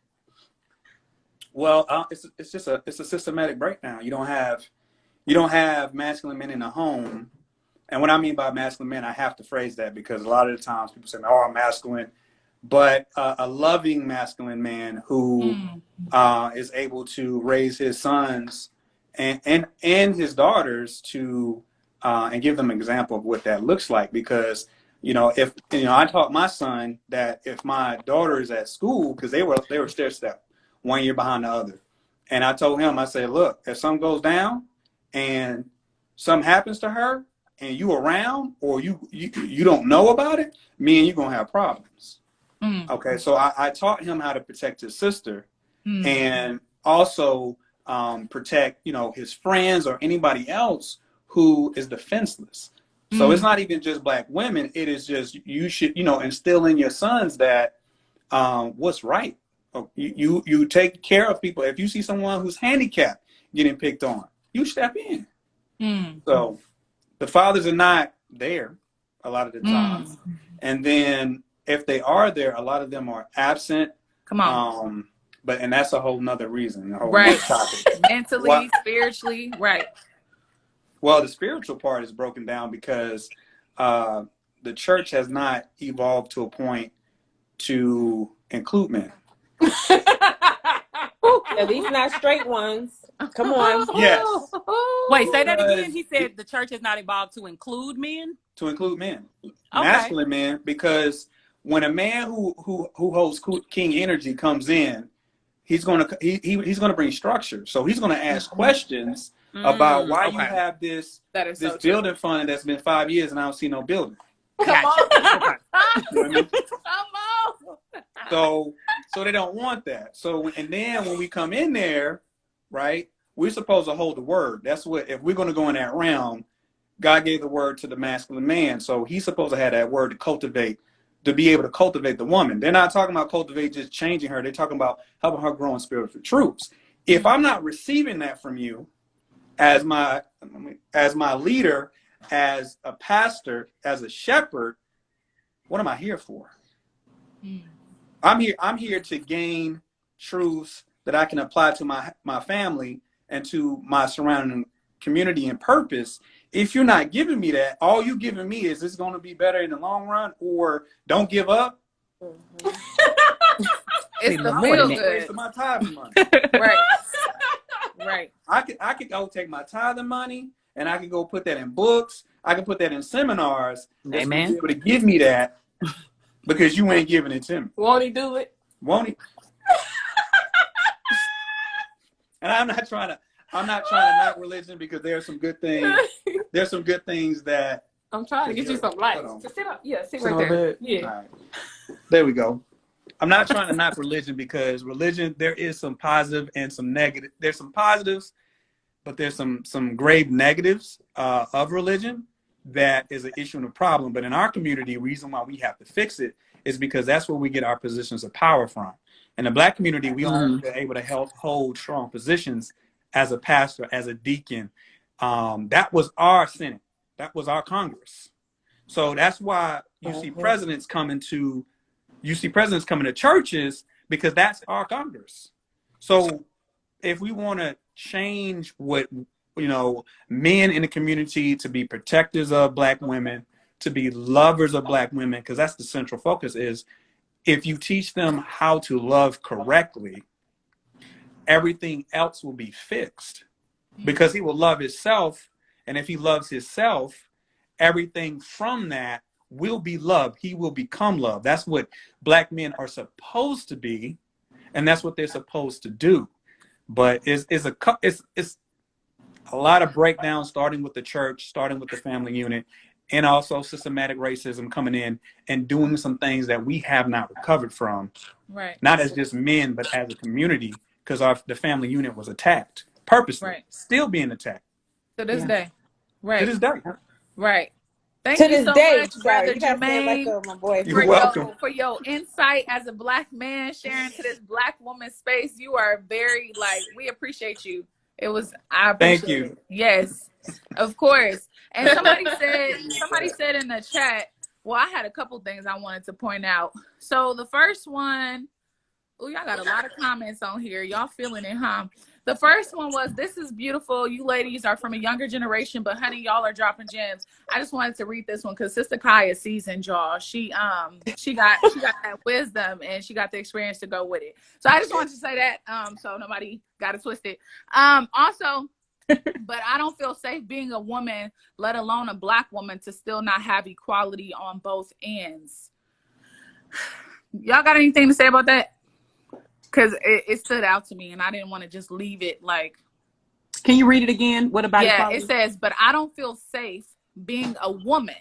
Speaker 5: Well, it's just a systematic breakdown. You don't have masculine men in the home. And what I mean by masculine men, I have to phrase that because a lot of the times people say, "Oh, I'm masculine," but a loving masculine man who is able to raise his sons and his daughters to and give them an example of what that looks like. Because, you know, if, you know, I taught my son that if my daughter is at school, because they were stair step, one year behind the other, and I told him, I said, look, if something goes down and something happens to her and you around, or you don't know about it, me and you gonna have problems. Okay, so I taught him how to protect his sister and also protect, you know, his friends or anybody else who is defenseless. So it's not even just Black women. It is just, you should, you know, instill in your sons that what's right. You take care of people. If you see someone who's handicapped getting picked on, you step in. So the fathers are not there a lot of the times. And then if they are there, a lot of them are absent.
Speaker 1: Come on.
Speaker 5: And that's a whole nother reason. A whole
Speaker 1: Right.
Speaker 5: nother topic.
Speaker 1: Mentally, spiritually, right.
Speaker 5: Well, the spiritual part is broken down because the church has not evolved to a point to include men.
Speaker 4: At least not straight ones. Come on.
Speaker 5: Yes.
Speaker 3: Wait, say that again. He said the church has not evolved to include men?
Speaker 5: To include men. Masculine men, because when a man who holds king energy comes in, he's gonna bring structure. So he's gonna ask questions about why you have this building fund that's been 5 years and I don't see no building.
Speaker 1: Come on.
Speaker 5: You know what I mean?
Speaker 1: Come on.
Speaker 5: So they don't want that. So, and then when we come in there, right, we're supposed to hold the word. That's what, if we're going to go in that realm, God gave the word to the masculine man. So he's supposed to have that word to cultivate to be able to cultivate the woman. They're not talking about cultivate just changing her. They're talking about helping her grow in spiritual truths. If I'm not receiving that from you as my leader, as a pastor, as a shepherd, what am I here for? I'm here to gain truths that I can apply to my family and to my surrounding community and purpose. If you're not giving me that, all you're giving me is this going to be better in the long run, or don't give up.
Speaker 1: It's the feel good.
Speaker 5: Waste of my time and money.
Speaker 1: Right. Right.
Speaker 5: I could go take my tithing money and I could go put that in books. I can put that in seminars. That's gonna be able to give me that because you ain't giving it to me.
Speaker 2: Won't he do it?
Speaker 5: Won't he? And I'm not trying to knock religion, because there's some good things. There's some good things that
Speaker 2: I'm trying to get you some light. So sit up. Yeah, sit right there. Yeah. All right.
Speaker 5: There we go. I'm not trying to knock religion, because religion, there is some positive and some negative. There's some positives, but there's some grave negatives of religion that is an issue and a problem. But in our community, the reason why we have to fix it is because that's where we get our positions of power from. In the Black community, we are able to help hold strong positions as a pastor, as a deacon. That was our Senate. That was our Congress. So that's why you see presidents coming to churches, because that's our Congress. So if we want to change what, men in the community to be protectors of Black women, to be lovers of Black women, because that's the central focus, is if you teach them how to love correctly, everything else will be fixed, because he will love himself. And if he loves himself, everything from that will be love. He will become love. That's what Black men are supposed to be, and that's what they're supposed to do. But it's a lot of breakdown, starting with the church, starting with the family unit, and also systematic racism coming in and doing some things that we have not recovered from.
Speaker 1: Right.
Speaker 5: Not as just men, but as a community, because the family unit was attacked purposely, still being attacked
Speaker 1: to this day. Right.
Speaker 5: To this day.
Speaker 1: Right. Thank you so much, Brother Jermaine,
Speaker 5: You're welcome.
Speaker 1: For your insight as a Black man sharing to this Black woman space. You are very, we appreciate you. I appreciate
Speaker 5: Thank you.
Speaker 1: it. Yes, of course. And somebody said in the chat, well, I had a couple things I wanted to point out. So the first one, y'all got a lot of comments on here. Y'all feeling it, huh? The first one was, this is beautiful. You ladies are from a younger generation, but honey, y'all are dropping gems. I just wanted to read this one because Sister Kai is seasoned, y'all. She got that wisdom and she got the experience to go with it. So I just wanted to say that so nobody got it twisted. Also, but I don't feel safe being a woman, let alone a Black woman, to still not have equality on both ends. Y'all got anything to say about that? Because it stood out to me, and I didn't want to just leave it like.
Speaker 3: Can you read it again? What about equality?
Speaker 1: It says, but I don't feel safe being a woman,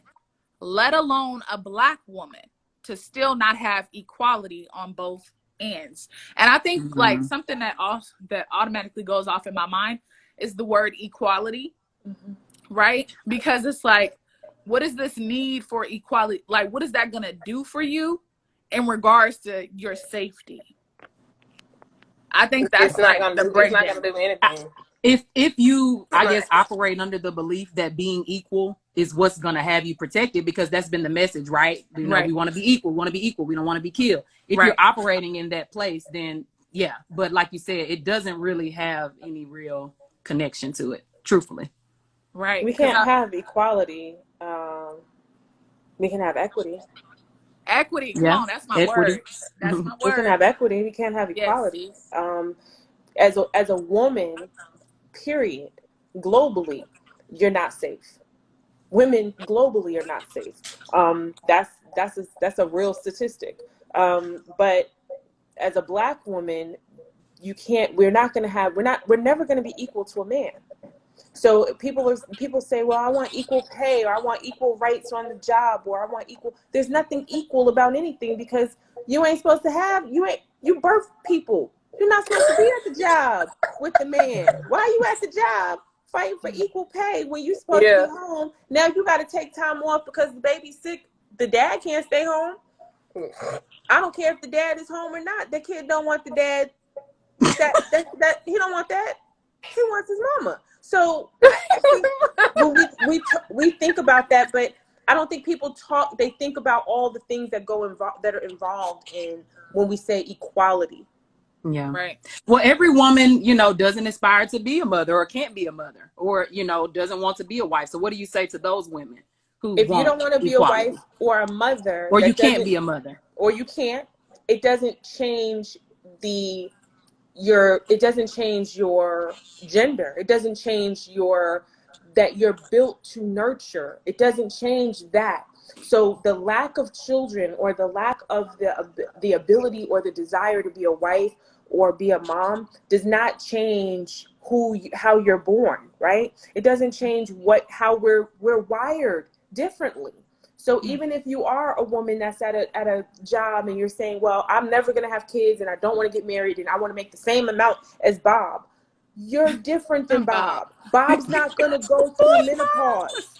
Speaker 1: let alone a Black woman, to still not have equality on both ends. And I think something that automatically goes off in my mind is the word equality, right? Because it's like, what is this need for equality? Like, what is that going to do for you in regards to your safety? I think that's
Speaker 2: it's not gonna do anything.
Speaker 3: If you, I guess, operate under the belief that being equal is what's gonna have you protected, because that's been the message, right? We want to be equal. We want to be equal. We don't want to be killed. If you're operating in that place, then yeah. But like you said, it doesn't really have any real connection to it, truthfully.
Speaker 1: Right.
Speaker 4: We can't have equality. We can have equity.
Speaker 1: Equity, come on, that's my word. That's my word.
Speaker 4: We can have equity. We can't have equality.
Speaker 1: Yes.
Speaker 4: As a woman, period, globally, you're not safe. Women globally are not safe. That's a real statistic. But as a Black woman, we're never going to be equal to a man. So people say, well, I want equal pay, or I want equal rights on the job, or I want equal. There's nothing equal about anything, because you ain't supposed to have, you birth people. You're not supposed to be at the job with the man. Why are you at the job fighting for equal pay when you're supposed to be home? Now you got to take time off because the baby's sick. The dad can't stay home. I don't care if the dad is home or not. The kid don't want the dad. That he don't want that. He wants his mama. So I think we think about that, but I don't think people talk. They think about all the things that that are involved in when we say equality.
Speaker 3: Yeah.
Speaker 1: Right.
Speaker 3: Well, every woman, doesn't aspire to be a mother or can't be a mother or, doesn't want to be a wife. So what do you say to those women who
Speaker 4: If you
Speaker 3: want
Speaker 4: don't want to be a
Speaker 3: equality?
Speaker 4: wife or a mother,
Speaker 3: Or you
Speaker 4: that
Speaker 3: can't
Speaker 4: doesn't,
Speaker 3: be a mother.
Speaker 4: or you can't, it doesn't change it doesn't change your gender. It doesn't change that you're built to nurture. It doesn't change that. So the lack of children or the lack of the ability or the desire to be a wife or be a mom does not change how you're born, right? It doesn't change how we're wired differently. So even if you are a woman that's at a job and you're saying, well, I'm never going to have kids and I don't want to get married and I want to make the same amount as Bob, you're different than Bob. Bob's not going to go through menopause.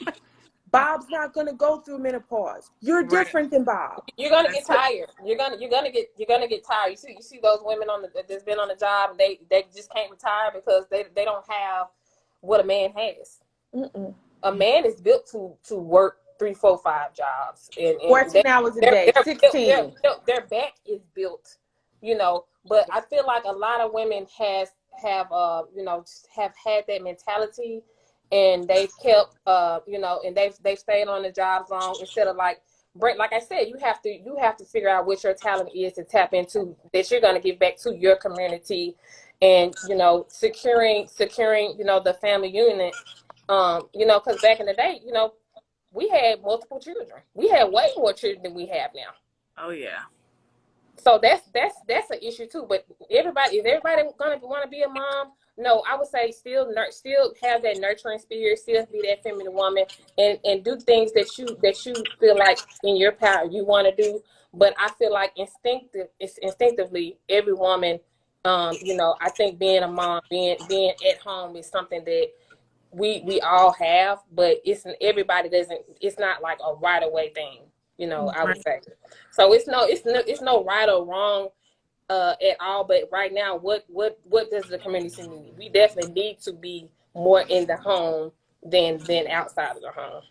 Speaker 4: Bob's not going to go through menopause. You're different than Bob.
Speaker 2: You're gonna get tired. You're gonna get tired. You see those women that's been on the job. They just can't retire because they don't have what a man has.
Speaker 4: Mm-mm.
Speaker 2: A man is built to work 3, 4, 5 jobs and
Speaker 4: 14 hours a day, 16.
Speaker 2: Their back is built, But I feel like a lot of women have had that mentality, and they've kept and they've stayed on the jobs long instead of like I said, you have to figure out what your talent is to tap into that you're going to give back to your community, and securing the family unit. Because back in the day, we had multiple children. We had way more children than we have now.
Speaker 1: Oh yeah.
Speaker 2: So that's an issue too. But is everybody gonna want to be a mom? No, I would say still have that nurturing spirit, still be that feminine woman, and do things that you feel like in your power you want to do. But I feel like instinctively every woman, I think being a mom, being at home is something that we all have, but it's not like a right away thing, I would say. So it's no right or wrong at all, but right now what does the community need? We definitely need to be more in the home than outside of the home.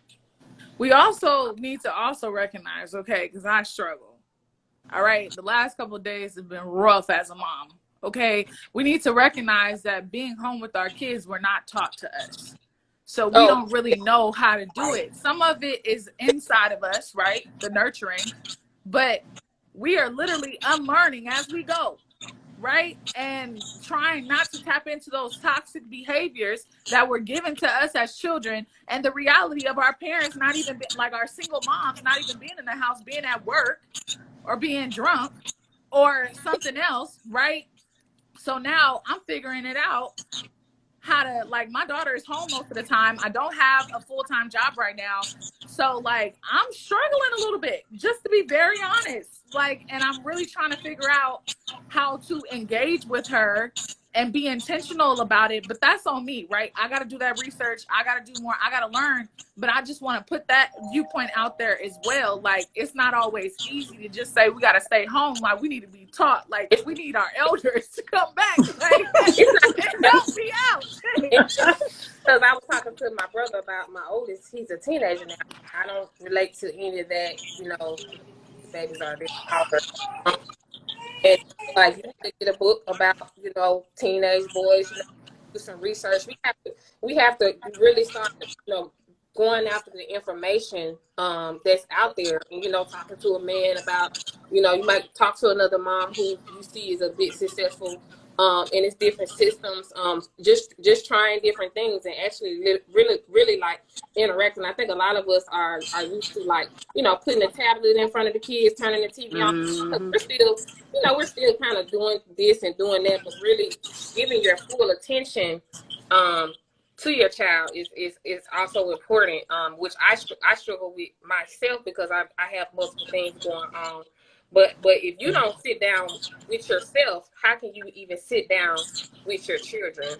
Speaker 1: We also need to recognize, okay, because I struggle. All right, the last couple of days have been rough as a mom. Okay, we need to recognize that being home with our kids were not taught to us. So we don't really know how to do it. Some of it is inside of us, right? The nurturing. But we are literally unlearning as we go, right? And trying not to tap into those toxic behaviors that were given to us as children. And the reality of our parents not even like our single moms not even being in the house, being at work or being drunk or something else, right? So now I'm figuring it out how to, like, my daughter is home most of the time. I don't have a full-time job right now. So like I'm struggling a little bit, just to be very honest. Like, and I'm really trying to figure out how to engage with her and be intentional about it. But that's on me, right? I got to do that research. I got to do more. I got to learn. But I just want to put that viewpoint out there as well. Like, it's not always easy to just say we got to stay home. Like, we need to be taught. Like, we need our elders to come back, like, and help me out.
Speaker 2: Because I was talking to my brother about my oldest. He's a teenager now. I don't relate to any of that. Babies are there. And like, you need to get a book about teenage boys. Do some research. We have to really start going after the information that's out there, and talking to a man about you might talk to another mom who you see is a bit successful in its different systems, just trying different things and actually really like interacting. I think a lot of us are used to, like, putting a tablet in front of the kids, turning the TV on. We're still kind of doing this and doing that, but really giving your full attention to your child is also important, which I struggle with myself because I have multiple things going on. But if you don't sit down with yourself, how can you even sit down with your children?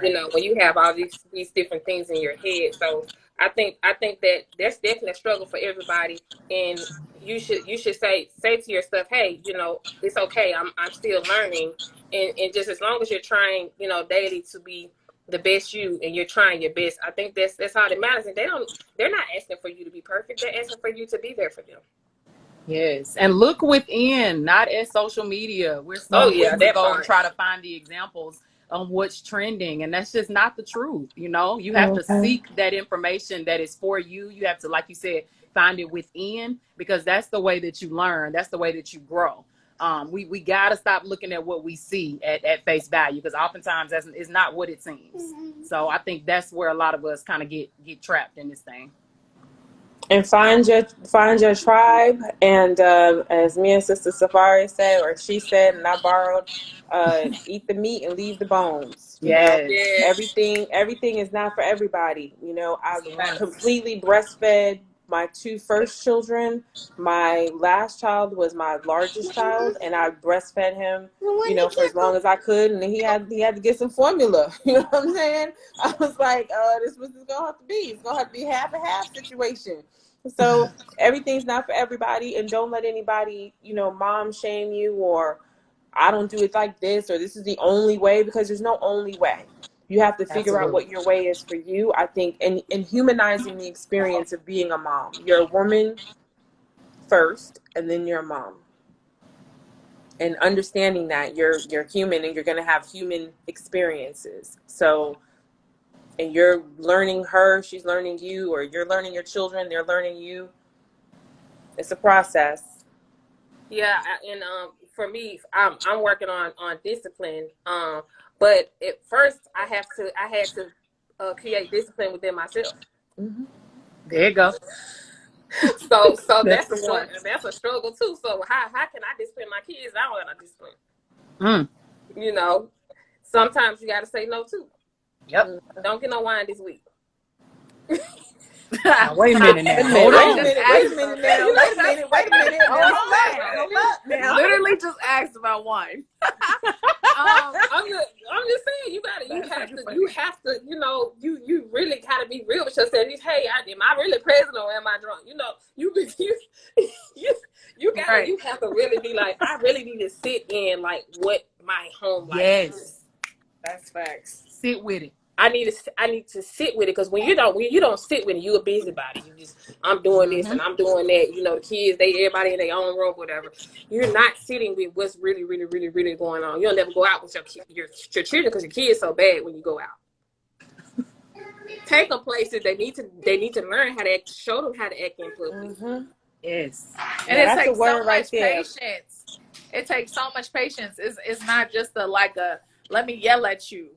Speaker 2: Right. When you have all these different things in your head. So I think that that's definitely a struggle for everybody. And you should say to yourself, hey, you know, it's okay. I'm still learning, and just as long as you're trying, you know, daily to be the best you, and you're trying your best, I think that's all that matters. And they're not asking for you to be perfect. They're asking for you to be there for them.
Speaker 3: Yes, and look within, not at social media. We're
Speaker 2: Oh
Speaker 3: so
Speaker 2: yeah,
Speaker 3: quick to
Speaker 2: that
Speaker 3: go and
Speaker 2: part.
Speaker 3: try to find the examples on what's trending, and that's just not the truth. You know, you have to
Speaker 4: Mm-hmm.
Speaker 3: seek that information that is for you. You have to, like you said, find it within, because that's the way that you learn. That's the way that you grow. We got to stop looking at what we see at face value, because oftentimes that's is not what it seems. So I think that's where a lot of us kind of get trapped in this thing.
Speaker 4: And find your tribe. And as me and Sister Safari said, or she said, and I borrowed, eat the meat and leave the bones. You know,
Speaker 3: Yes,
Speaker 2: Yeah,
Speaker 4: everything is not for everybody. You know, I
Speaker 3: that's the one.
Speaker 4: completely breastfed my two first children. My last child was my largest child, and I breastfed him, you know, for as long as I could. And then he had to get some formula. You know what I'm saying? I was like, this was gonna have to be. It's gonna have to be half and half situation. So everything's not for everybody, and don't let anybody, you know, mom shame you, or I don't do it like this, or this is the only way, because there's no only way. You have to figure out
Speaker 3: Absolutely.
Speaker 4: what your way is for you. I think, and humanizing the experience of being a mom. You're a woman first, and then you're a mom. And understanding that you're human, and you're going to have human experiences. So, and you're learning her, she's learning you, or you're learning your children, they're learning you. It's a process.
Speaker 2: yeah, and for me, I'm working on discipline. But at first, I had to create discipline within myself.
Speaker 4: Mm-hmm.
Speaker 3: There you go.
Speaker 2: So
Speaker 3: That's
Speaker 2: that's
Speaker 3: the
Speaker 2: a
Speaker 3: one.
Speaker 2: struggle. That's a struggle too. So how can I discipline my kids? I don't got no discipline.
Speaker 3: Mm.
Speaker 2: You know, sometimes you got to say no too.
Speaker 3: Yep.
Speaker 2: Don't get no wine this week.
Speaker 3: Now, wait a minute now. Hold
Speaker 4: Wait a
Speaker 3: on.
Speaker 4: minute. Wait a minute now. Wait a minute. Wait a minute. Now,
Speaker 3: Hold
Speaker 4: hold up.
Speaker 3: on.
Speaker 4: Hold up now.
Speaker 1: Literally just asked about wine.
Speaker 2: I'm just saying, you have to, you know, you really gotta be real with yourself. Hey, am I really present or am I drunk? You know, you have to really be like, I really need to sit in like what my home life is.
Speaker 3: Yes.
Speaker 1: That's facts.
Speaker 3: Sit with it.
Speaker 2: I need to sit with it, because when you don't sit with it, you a busybody. You just, I'm doing this and I'm doing that. You know, the kids, everybody in their own room, whatever. You're not sitting with what's really, really, really, really going on. You'll never go out with your children, because your kids so bad when you go out. Take them places they need to learn how to act, show them how to act in public.
Speaker 4: Mm-hmm.
Speaker 3: Yes.
Speaker 1: And
Speaker 4: Yeah,
Speaker 1: it
Speaker 4: that's
Speaker 1: takes
Speaker 4: a word
Speaker 1: so
Speaker 4: right
Speaker 1: much
Speaker 4: there.
Speaker 1: patience. It takes so much patience. It's not just a let me yell at you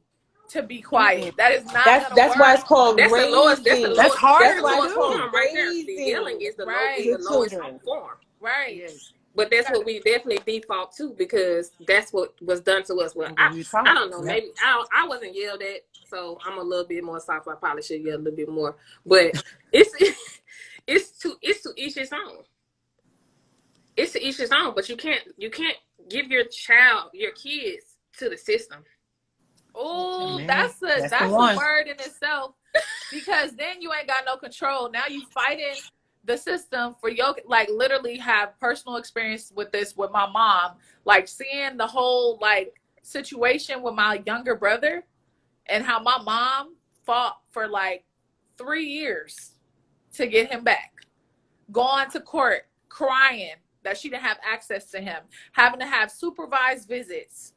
Speaker 1: to be quiet. That is not gonna
Speaker 4: That's
Speaker 1: work.
Speaker 4: why it's called
Speaker 2: That's the lowest.
Speaker 4: raising.
Speaker 3: That's harder
Speaker 4: That's why it's called
Speaker 2: form right there. The
Speaker 4: raising
Speaker 2: yelling is the
Speaker 1: Right.
Speaker 2: lowest
Speaker 4: children.
Speaker 2: form.
Speaker 1: Right.
Speaker 3: Yes.
Speaker 2: But that's what we definitely default to, because that's what was done to us. Well, I don't know. Maybe I wasn't yelled at, so I'm a little bit more soft. I probably should yell a little bit more. But it's to each his own. It's to each his own. But you can't give your kids to the system.
Speaker 1: Oh,
Speaker 3: Man,
Speaker 1: that's
Speaker 3: the
Speaker 1: a
Speaker 3: one.
Speaker 1: word in itself, because then you ain't got no control. Now you fighting the system for your, like, literally have personal experience with this with my mom, like seeing the whole like situation with my younger brother, and how my mom fought for like 3 years to get him back, going to court crying that she didn't have access to him, having to have supervised visits.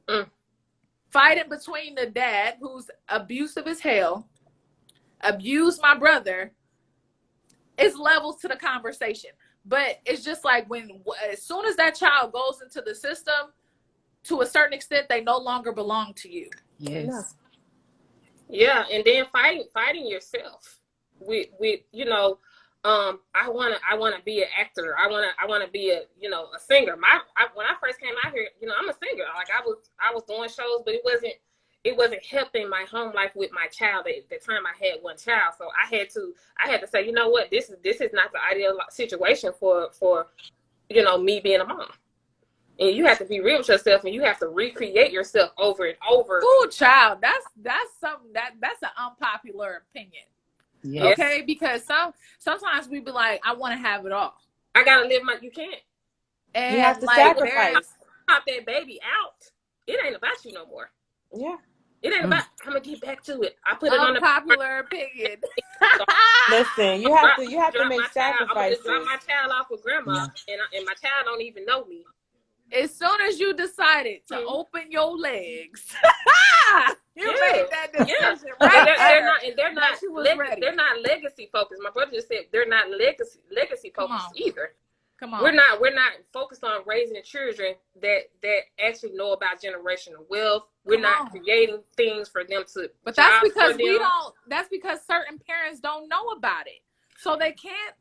Speaker 1: Fighting between the dad, who's abusive as hell, abused my brother. It's levels to the conversation. But it's just like, as soon as that child goes into the system, to a certain extent, they no longer belong to you.
Speaker 3: Yes.
Speaker 2: Yeah, and then fighting yourself with you know, I wanna be an actor. I wanna be a singer. When I first came out here, you know, I'm a singer. Like I was doing shows, but it wasn't helping my home life with my child. At the time, I had one child, so I had to say, you know what, this is not the ideal situation for you know, me being a mom. And you have to be real with yourself, and you have to recreate yourself over and over.
Speaker 1: Ooh, child, that's something that's an unpopular opinion.
Speaker 3: Yes.
Speaker 1: Okay, because sometimes we be like, I want to have it all.
Speaker 6: I gotta live my. You can't.
Speaker 4: You have
Speaker 1: And
Speaker 4: to
Speaker 1: like
Speaker 4: sacrifice.
Speaker 6: Pop that baby out. It ain't about you no more.
Speaker 4: Yeah.
Speaker 6: It ain't about. I'm gonna get back to it. I put it on the.
Speaker 1: unpopular opinion.
Speaker 4: Listen, you have to
Speaker 6: Drop
Speaker 4: make
Speaker 6: my child. I'm gonna just drop
Speaker 4: sacrifices.
Speaker 6: my child off with grandma,
Speaker 3: Yeah.
Speaker 6: and my child don't even know me.
Speaker 1: As soon as you decided to
Speaker 6: Mhm.
Speaker 1: open your legs, you
Speaker 6: Yeah.
Speaker 1: made that
Speaker 6: Yeah.
Speaker 1: decision right
Speaker 6: They're not
Speaker 1: she was ready.
Speaker 6: they're not legacy focused. My brother just said they're not legacy
Speaker 1: Come
Speaker 6: focused
Speaker 1: on.
Speaker 6: either.
Speaker 1: Come on.
Speaker 6: We're not focused on raising children that actually know about generational wealth. We're not creating things for them to.
Speaker 1: But that's
Speaker 6: jobs
Speaker 1: because
Speaker 6: for
Speaker 1: we
Speaker 6: them.
Speaker 1: don't. That's because certain parents don't know about it, so they can't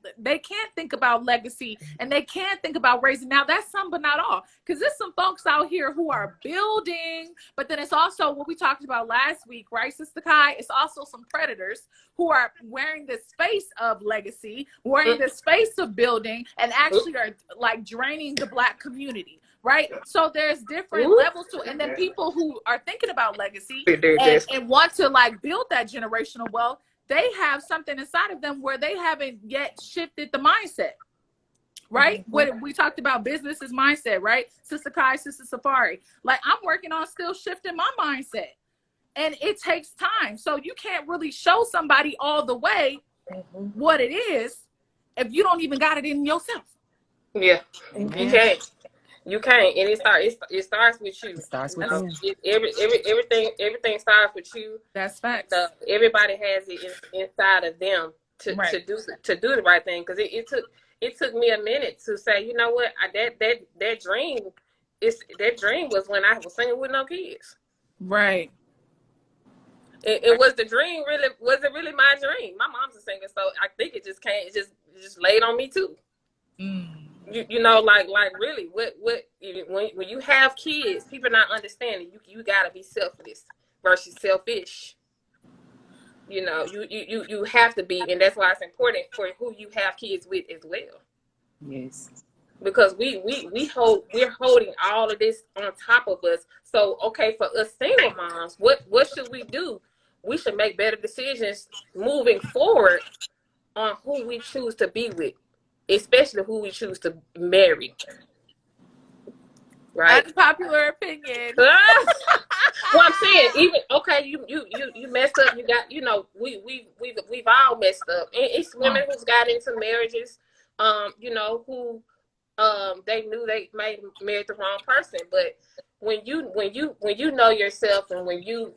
Speaker 1: think about legacy, and they can't think about raising. Now that's some, but not all, because there's some folks out here who are building, but then it's also what we talked about last week, right, Sister Kai? It's also some predators who are wearing this face of legacy, wearing this face of building, and actually are like draining the Black community. Right. So there's different levels to it. And then people who are thinking about legacy and want to like build that generational wealth, they have something inside of them where they haven't yet shifted the mindset. Right. What we talked about, business is mindset, right? Sister Kai, Sister Safari. Like I'm working on still shifting my mindset. And it takes time. So you can't really show somebody all the way what it is if you don't even got it in yourself.
Speaker 6: Yeah. You can't. You can't, and it starts with you.
Speaker 3: It starts with them.
Speaker 6: Everything starts with you.
Speaker 1: That's facts.
Speaker 6: Everybody has it inside of them to do the right thing. Because it took me a minute to say, you know what, that dream was when I was singing with no kids.
Speaker 1: Right.
Speaker 6: It was the dream really? Was it really my dream? My mom's a singer, so I think it just came. It just laid on me too. You know, like really, what when you have kids, people not understanding. You gotta be selfless versus selfish. You know, you have to be, and that's why it's important for who you have kids with as well.
Speaker 3: Yes.
Speaker 6: Because we're holding all of this on top of us. So okay, for us single moms, what should we do? We should make better decisions moving forward on who we choose to be with. Especially who we choose to marry. Right?
Speaker 1: Unpopular opinion.
Speaker 6: Well, I'm saying, even okay, you messed up. You got, you know, we've all messed up. And it's women who's got into marriages, you know, who they knew they married the wrong person. But when you know yourself, and when you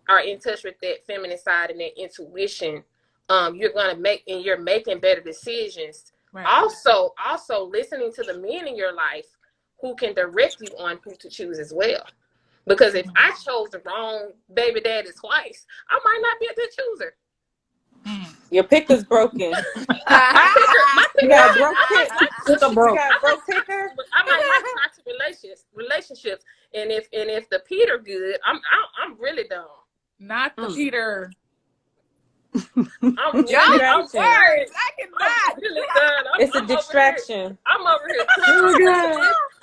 Speaker 6: are in touch with that feminine side and that intuition, you're making better decisions. Right. Also listening to the men in your life who can direct you on who to choose as well. Because if I chose the wrong baby daddy twice, I might not be a good chooser.
Speaker 4: Your picker's broken.
Speaker 6: My picker,
Speaker 4: you got broke picker.
Speaker 6: I might like toxic relationships, and if the Peter good, I'm really dumb.
Speaker 1: Not the Peter.
Speaker 6: I'm sorry.
Speaker 1: I cannot.
Speaker 6: It's
Speaker 4: a distraction.
Speaker 6: I'm over here.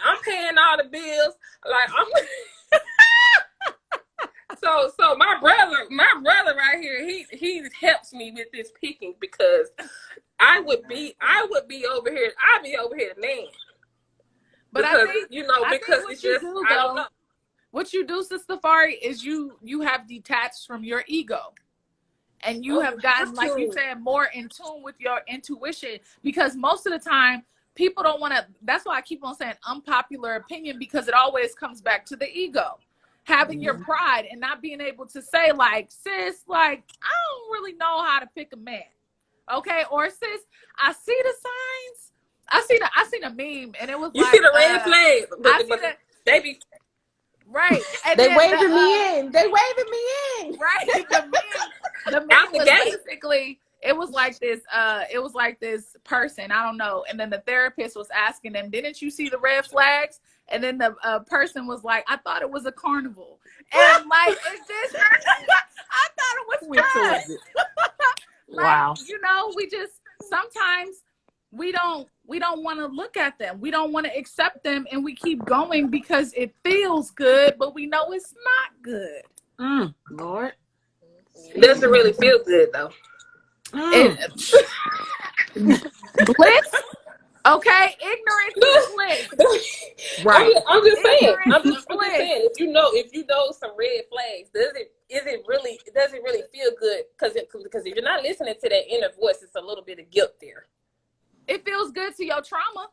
Speaker 6: I'm paying all the bills. Like So my brother right here, he helps me with this picking, because I would be over here. I'd be over here, man.
Speaker 1: But
Speaker 6: because,
Speaker 1: I think,
Speaker 6: because it's just, I don't know.
Speaker 1: What you do, Sister Safari, is you have detached from your ego. And you have gotten, like you said, more in tune with your intuition. Because most of the time, people don't want to, that's why I keep on saying unpopular opinion, because it always comes back to the ego. Having your pride and not being able to say, like, sis, like, I don't really know how to pick a man. Okay? Or sis, I see the signs. I seen a meme, and it was
Speaker 6: you
Speaker 1: like,
Speaker 6: see the red flag, but they be
Speaker 1: right. And
Speaker 4: they waving me in. They waving me in.
Speaker 1: Right. The meme was basically, it was like this person, I don't know. And then the therapist was asking them, didn't you see the red flags? And then the person was like, I thought it was a carnival. And like, it's just, I thought it was fun. Like,
Speaker 3: wow.
Speaker 1: You know, we just, sometimes we don't want to look at them. We don't want to accept them, and we keep going because it feels good, but we know it's not good.
Speaker 3: Lord.
Speaker 6: It doesn't really feel good though.
Speaker 1: Bliss. Okay,
Speaker 3: Right.
Speaker 6: I'm just saying. I'm
Speaker 1: Ignorance
Speaker 6: just
Speaker 1: is bliss.
Speaker 6: saying. If you know some red flags, does it really feel good? Because if you're not listening to that inner voice, it's a little bit of guilt there.
Speaker 1: It feels good to your trauma,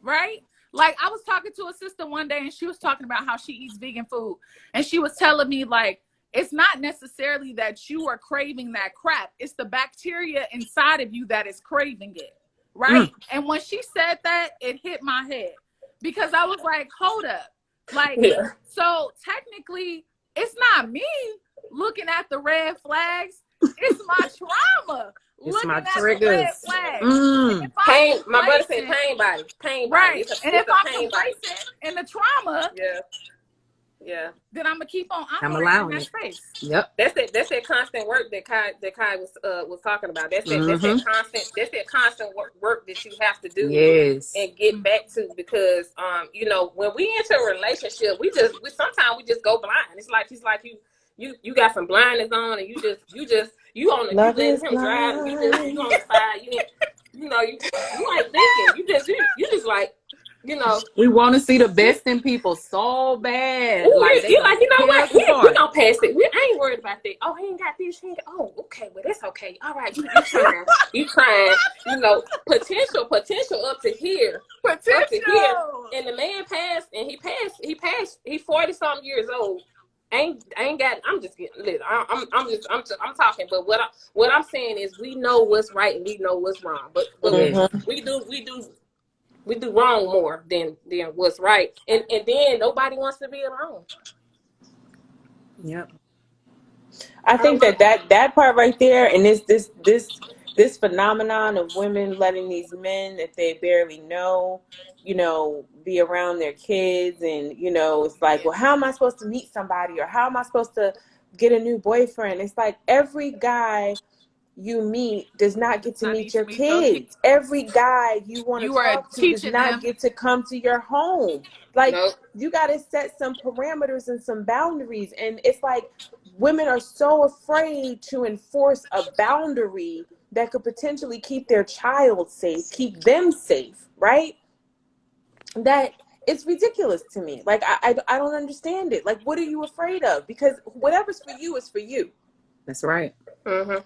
Speaker 1: right? Like, I was talking to a sister one day, and she was talking about how she eats vegan food, and she was telling me, like, it's not necessarily that you are craving that crap. It's the bacteria inside of you that is craving it, right? And when she said that, it hit my head, because I was like, hold up. Like,
Speaker 6: Yeah.
Speaker 1: so technically, it's not me looking at the red flags. It's my trauma looking at the red flags. And if I'm
Speaker 6: Pain. My brother said
Speaker 1: complacent,
Speaker 6: pain body. Pain body.
Speaker 1: right? And if I'm
Speaker 6: pain body.
Speaker 1: complacent in the trauma,
Speaker 6: Yeah.
Speaker 1: then I'm gonna keep on
Speaker 3: I'm
Speaker 1: operating in
Speaker 3: allowing
Speaker 1: that
Speaker 3: it.
Speaker 1: space.
Speaker 3: Yep.
Speaker 6: That's that constant work that Kai was talking about. That's that constant work that you have to do
Speaker 3: Yes.
Speaker 6: and get back to, because you know, when we enter a relationship, we sometimes we just go blind. It's like you got some blinders on, and you let him drive, and you on the side, you like thinking, you just like, you know,
Speaker 3: we want to see the best in people so bad.
Speaker 6: Ooh,
Speaker 3: like,
Speaker 6: you like, you know what? We gonna pass it. I ain't worried about that. Oh, he ain't got this. Oh, okay. Well, that's okay. All right, you trying. You trying. You know, potential up to here. And the man passed, and he passed. He's 40-something years old. Ain't got. I'm just getting lit. I'm talking. But what I'm saying is, we know what's right and we know what's wrong. But we do wrong more than what's right, and then nobody wants to be alone.
Speaker 3: Yep.
Speaker 7: I think that part right there, and this phenomenon of women letting these men that they barely know, be around their kids, and it's like, well, how am I supposed to meet somebody, or how am I supposed to get a new boyfriend? It's like, every guy you meet does not get to meet your kids. Every guy you want to talk to does not get to come to your home. Like, you got to set some parameters and some boundaries. And it's like, women are so afraid to enforce a boundary that could potentially keep their child safe, keep them safe, right? That it's ridiculous to me. Like, I don't understand it. Like, what are you afraid of? Because whatever's for you is for you.
Speaker 3: That's right.
Speaker 6: Mm-hmm.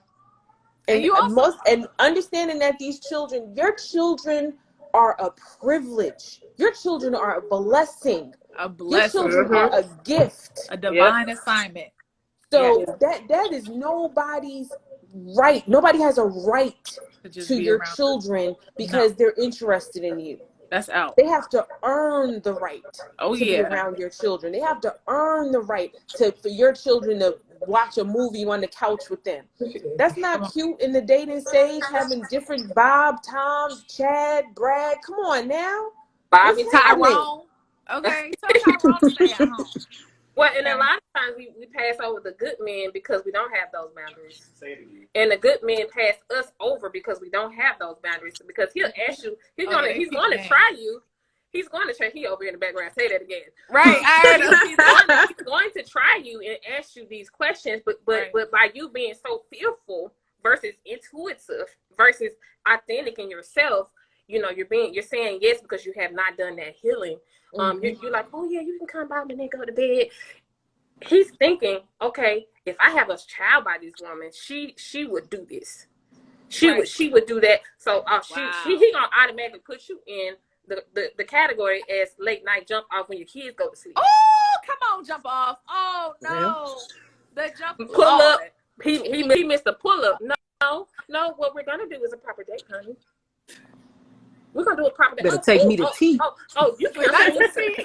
Speaker 7: And understanding that your children are a privilege. Your children are a blessing. Your children are a gift.
Speaker 1: A divine assignment.
Speaker 7: So that is nobody's right. Nobody has a right to your children because they're interested in you.
Speaker 1: That's out.
Speaker 7: They have to earn the right to be around your children. They have to earn the right for your children to watch a movie on the couch with them. That's not cute in the dating stage, having different Bob, Tom, Chad, Brad. Come on now.
Speaker 6: Bobby,
Speaker 1: Tyrone. Okay, tell Tyrone to stay at home.
Speaker 6: Well, and a lot of times we pass over the good men because we don't have those boundaries. And the good men pass us over because we don't have those boundaries. Because he'll ask you, he's gonna try you. He's going to try. He over here in the background. Say that again.
Speaker 1: Right. I heard
Speaker 6: he's going to try you and ask you these questions, but by you being so fearful versus intuitive versus authentic in yourself, you're saying yes because you have not done that healing. You're like, oh yeah, you can come by me and then go to bed. He's thinking, okay, if I have a child by this woman, she would do this. She would do that. So he gonna automatically put you in the category as late night jump off when your kids go to sleep.
Speaker 1: Oh, come on, jump off. Oh no, the jump
Speaker 6: pull up. He missed the pull up. No. What we're gonna do is a proper date, honey. We're gonna do a proper date.
Speaker 3: Better take me to tea.
Speaker 6: You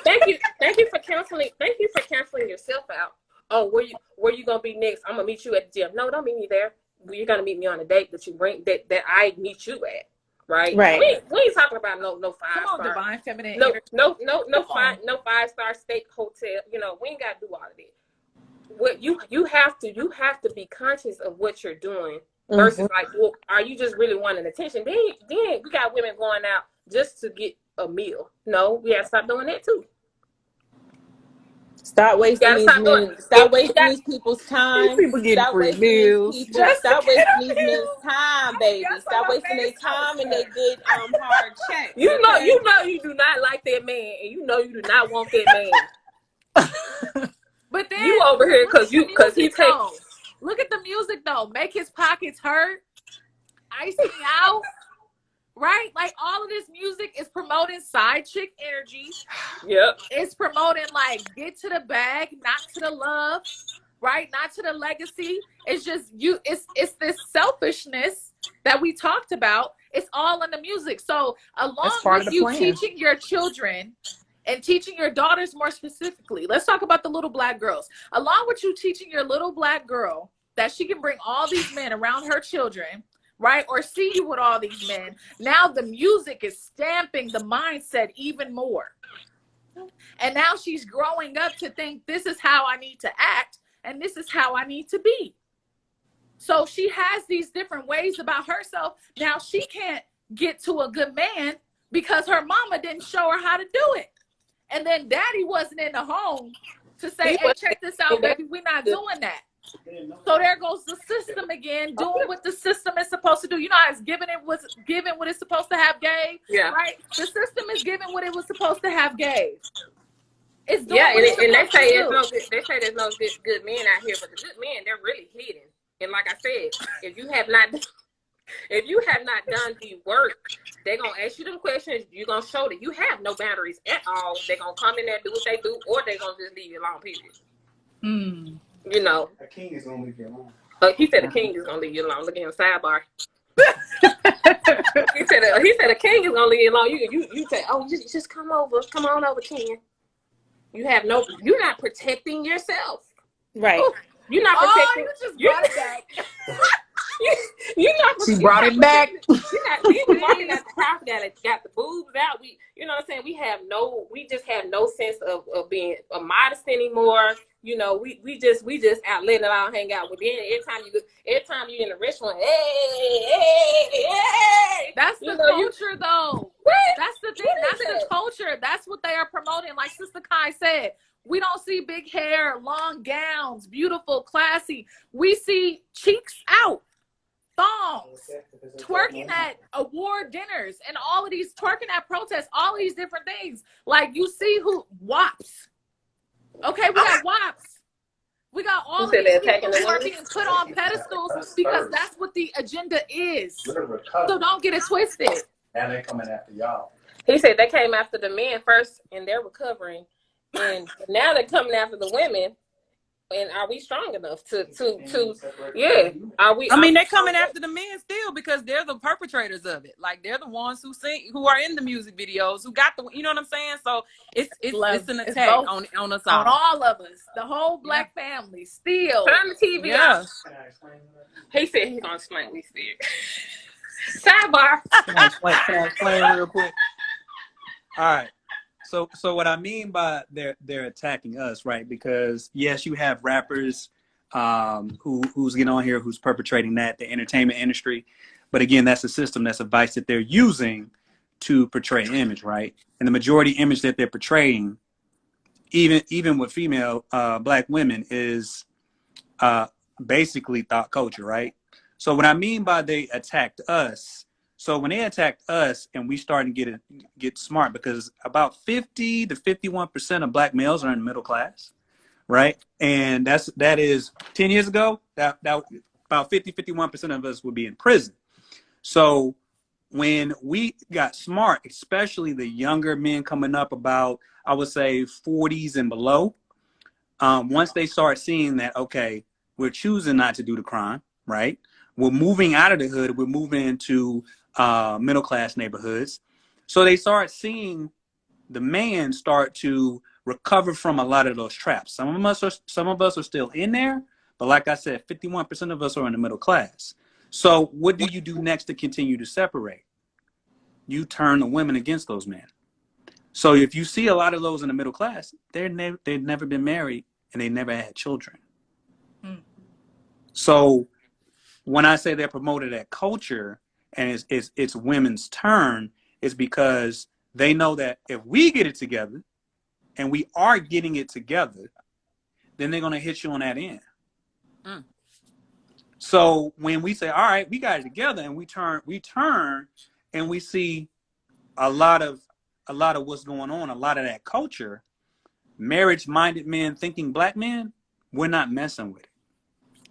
Speaker 6: thank you for counseling. Thank you for canceling yourself out. Oh, where you gonna be next? I'm gonna meet you at the gym. No, don't meet me there. You're gonna meet me on a date that you bring that I meet you at. Right. We ain't talking about no 5-star.
Speaker 1: Come on, divine feminine.
Speaker 6: No 5-star steak hotel. We ain't gotta do all of that. What you have to be conscious of what you're doing versus like, well, are you just really wanting attention? Then we got women going out just to get a meal. No, we have to stop doing that too.
Speaker 7: Stop
Speaker 6: You
Speaker 7: wasting
Speaker 6: gotta
Speaker 7: these
Speaker 6: stop doing.
Speaker 7: men. Stop
Speaker 6: If you
Speaker 7: wasting
Speaker 6: got,
Speaker 7: these people's
Speaker 3: These
Speaker 7: time.
Speaker 3: people getting
Speaker 7: Stop
Speaker 3: free
Speaker 7: wasting these
Speaker 3: meals.
Speaker 7: people.
Speaker 1: Just to
Speaker 7: Stop
Speaker 1: get
Speaker 7: wasting
Speaker 1: a
Speaker 7: these men's
Speaker 1: meal.
Speaker 7: time,
Speaker 1: I
Speaker 7: baby.
Speaker 1: guess I'm
Speaker 7: Stop
Speaker 1: a
Speaker 7: wasting their time and
Speaker 1: babysitter.
Speaker 7: they good hard checks.
Speaker 6: you know,
Speaker 7: Okay.
Speaker 6: you do not like that man, and you know you do not want that man.
Speaker 1: But then
Speaker 6: You over here
Speaker 1: look at the
Speaker 6: because he
Speaker 1: music
Speaker 6: take.
Speaker 1: though. Look at the music though. Make his pockets hurt. Ice me out. Right? Like all of this music is promoting side chick energy.
Speaker 6: Yep.
Speaker 1: It's promoting like get to the bag, not to the love, right? Not to the legacy. It's just it's this selfishness that we talked about. It's all in the music. So
Speaker 3: That's
Speaker 1: along
Speaker 3: part
Speaker 1: with
Speaker 3: of the
Speaker 1: you
Speaker 3: plan.
Speaker 1: teaching your children and teaching your daughters more specifically, let's talk about the little black girls. Along with you teaching your little black girl that she can bring all these men around her children, right? Or see you with all these men. Now the music is stamping the mindset even more. And now she's growing up to think this is how I need to act and this is how I need to be. So she has these different ways about herself. Now she can't get to a good man because her mama didn't show her how to do it. And then daddy wasn't in the home to say, hey, check this out, baby. We're not doing that. So there goes the system again, doing what the system is supposed to do. You know how it's given what it's supposed to have gave?
Speaker 6: Yeah.
Speaker 1: Right? The system is giving what it was supposed to have gave. It's doing
Speaker 6: Yeah,
Speaker 1: what it's
Speaker 6: and they
Speaker 1: supposed to
Speaker 6: say
Speaker 1: do.
Speaker 6: there's no good men out here, but the good men, they're really hidden. And like I said, if you have not done the work, they're gonna ask you them questions. You're gonna show that you have no boundaries at all. They're gonna come in there, do what they do, or they're gonna just leave you alone. Period. You know,
Speaker 5: A king is gonna leave you alone.
Speaker 6: he said the king is gonna leave you alone. Look at him, sidebar. he said the king is gonna leave you alone. You say, oh, just come on over, King. You're not protecting yourself.
Speaker 7: Right.
Speaker 6: Ooh, you're not protecting.
Speaker 1: You just brought it back.
Speaker 6: You're not.
Speaker 3: She brought it back.
Speaker 6: We walking out the house, got the boobs out. You know what I'm saying? We just have no sense of being modest anymore. You know, we just out letting it all hang out. But then every time you in a restaurant, hey.
Speaker 1: That's the culture, though. That's the thing. That's the culture. That's what they are promoting. Like Sister Kai said, we don't see big hair, long gowns, beautiful, classy. We see cheeks out, thongs, twerking at award dinners, and all of these twerking at protests, all of these different things. Like you see WAPs. Okay, we got WAPs. We got all of these people who are being put on pedestals because that's what the agenda is. So don't get it twisted.
Speaker 5: Now they're coming after y'all.
Speaker 6: He said they came after the men first and they're recovering. And now they're coming after the women. And are we strong enough to yeah? Are we?
Speaker 3: I mean, they're coming after the men still because they're the perpetrators of it. Like they're the ones who are in the music videos, who got you know what I'm saying? So it's an attack on us all.
Speaker 1: On all of us, the whole black family still.
Speaker 6: Turn the TV
Speaker 3: Yeah.
Speaker 6: off. He said he's gonna explain what he said. Sidebar.
Speaker 5: Can I explain real quick? All right. So what I mean by they're attacking us, right? Because yes, you have rappers who's getting on here who's perpetrating the entertainment industry, but again, that's a system, that's a vice that they're using to portray an image, right? And the majority image that they're portraying, even with female black women, is basically thought culture, right? So what I mean by they attacked us. So when they attacked us and we started to get smart, because about 50 to 51% of black males are in the middle class, right? And that is 10 years ago, that about 51% of us would be in prison. So when we got smart, especially the younger men coming up about, I would say 40s and below, once they start seeing that, okay, we're choosing not to do the crime, right? We're moving out of the hood, we're moving into middle class neighborhoods. So they start seeing the man start to recover from a lot of those traps. Some of us are still in there, but like I said, 51% of us are in the middle class. So what do you do next to continue to separate? You turn the women against those men. So if you see a lot of those in the middle class, they've never been married and they never had children. So when I say they're promoted at culture and it's women's turn, it's because they know that if we get it together, and we are getting it together, then they're going to hit you on that end.
Speaker 3: Mm.
Speaker 5: So when we say, all right, we got it together, and we turn and we see a lot of what's going on, a lot of that culture, marriage-minded men thinking black men, we're not messing with it.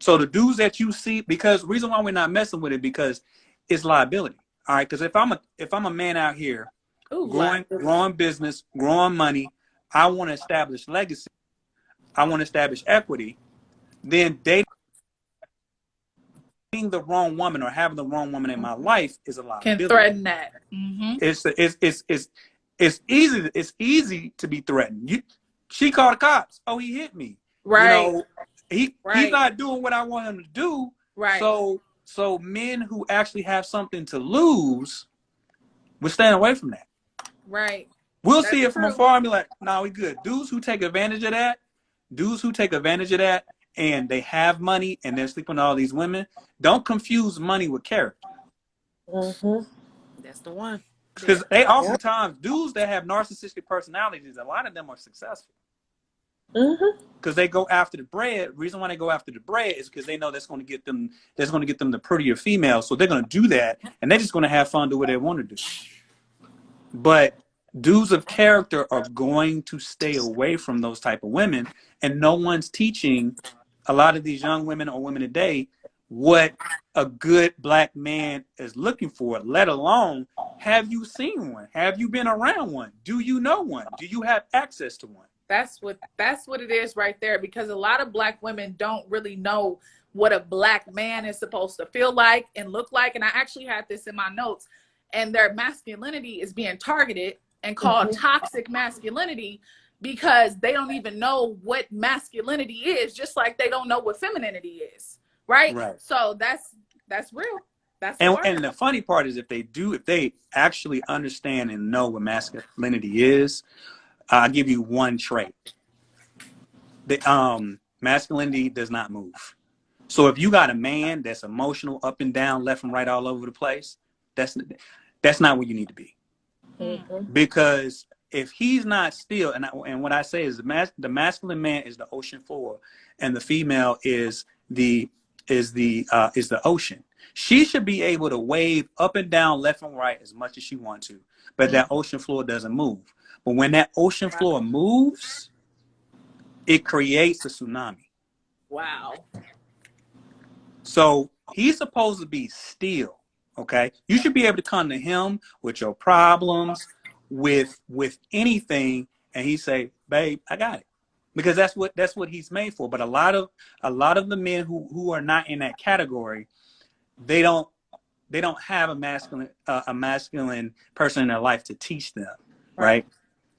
Speaker 5: So the dudes that you see, because the reason why we're not messing with it, because it's liability. All right, because if I'm a man out here growing business, growing money, I want to establish legacy, I want to establish equity, then dating the wrong woman or having the wrong woman in my life is a liability.
Speaker 1: Can threaten that.
Speaker 5: It's easy to be threatened. She called the cops. Oh, he hit me.
Speaker 1: Right.
Speaker 5: You know, he's not doing what I want him to do.
Speaker 1: Right.
Speaker 5: So men who actually have something to lose, we're staying away from that.
Speaker 1: Right.
Speaker 5: We'll see it from afar and be like, nah, we good. Dudes who take advantage of that, and they have money and they're sleeping with all these women, don't confuse money with character.
Speaker 7: Mm-hmm.
Speaker 3: That's the one.
Speaker 5: Because they oftentimes, dudes that have narcissistic personalities, a lot of them are successful. Because they go after the bread. Reason why they go after the bread is because they know that's going to get them the prettier female. So they're going to do that, and they're just going to have fun, do what they want to do. But dudes of character are going to stay away from those type of women, and no one's teaching a lot of these young women or women today what a good black man is looking for, let alone, have you seen one? Have you been around one? Do you know one? Do you have access to one?
Speaker 1: That's what it is right there, because a lot of black women don't really know what a black man is supposed to feel like and look like. And I actually had this in my notes, and their masculinity is being targeted and called toxic masculinity, because they don't even know what masculinity is, just like they don't know what femininity is. Right. So that's real.
Speaker 5: And the funny part is, if they actually understand and know what masculinity is, I'll give you one trait. The masculinity does not move. So if you got a man that's emotional, up and down, left and right, all over the place, that's not where you need to be. Because if he's not still, and what I say is the masculine man is the ocean floor, and the female is the ocean. She should be able to wave up and down, left and right as much as she wants to, but that ocean floor doesn't move. But when that ocean floor moves, it creates a tsunami.
Speaker 1: Wow.
Speaker 5: So he's supposed to be still, okay? You should be able to come to him with your problems, with anything, and he say, babe, I got it. Because that's what he's made for. But a lot of the men who are not in that category, they don't have a masculine person in their life to teach them, right?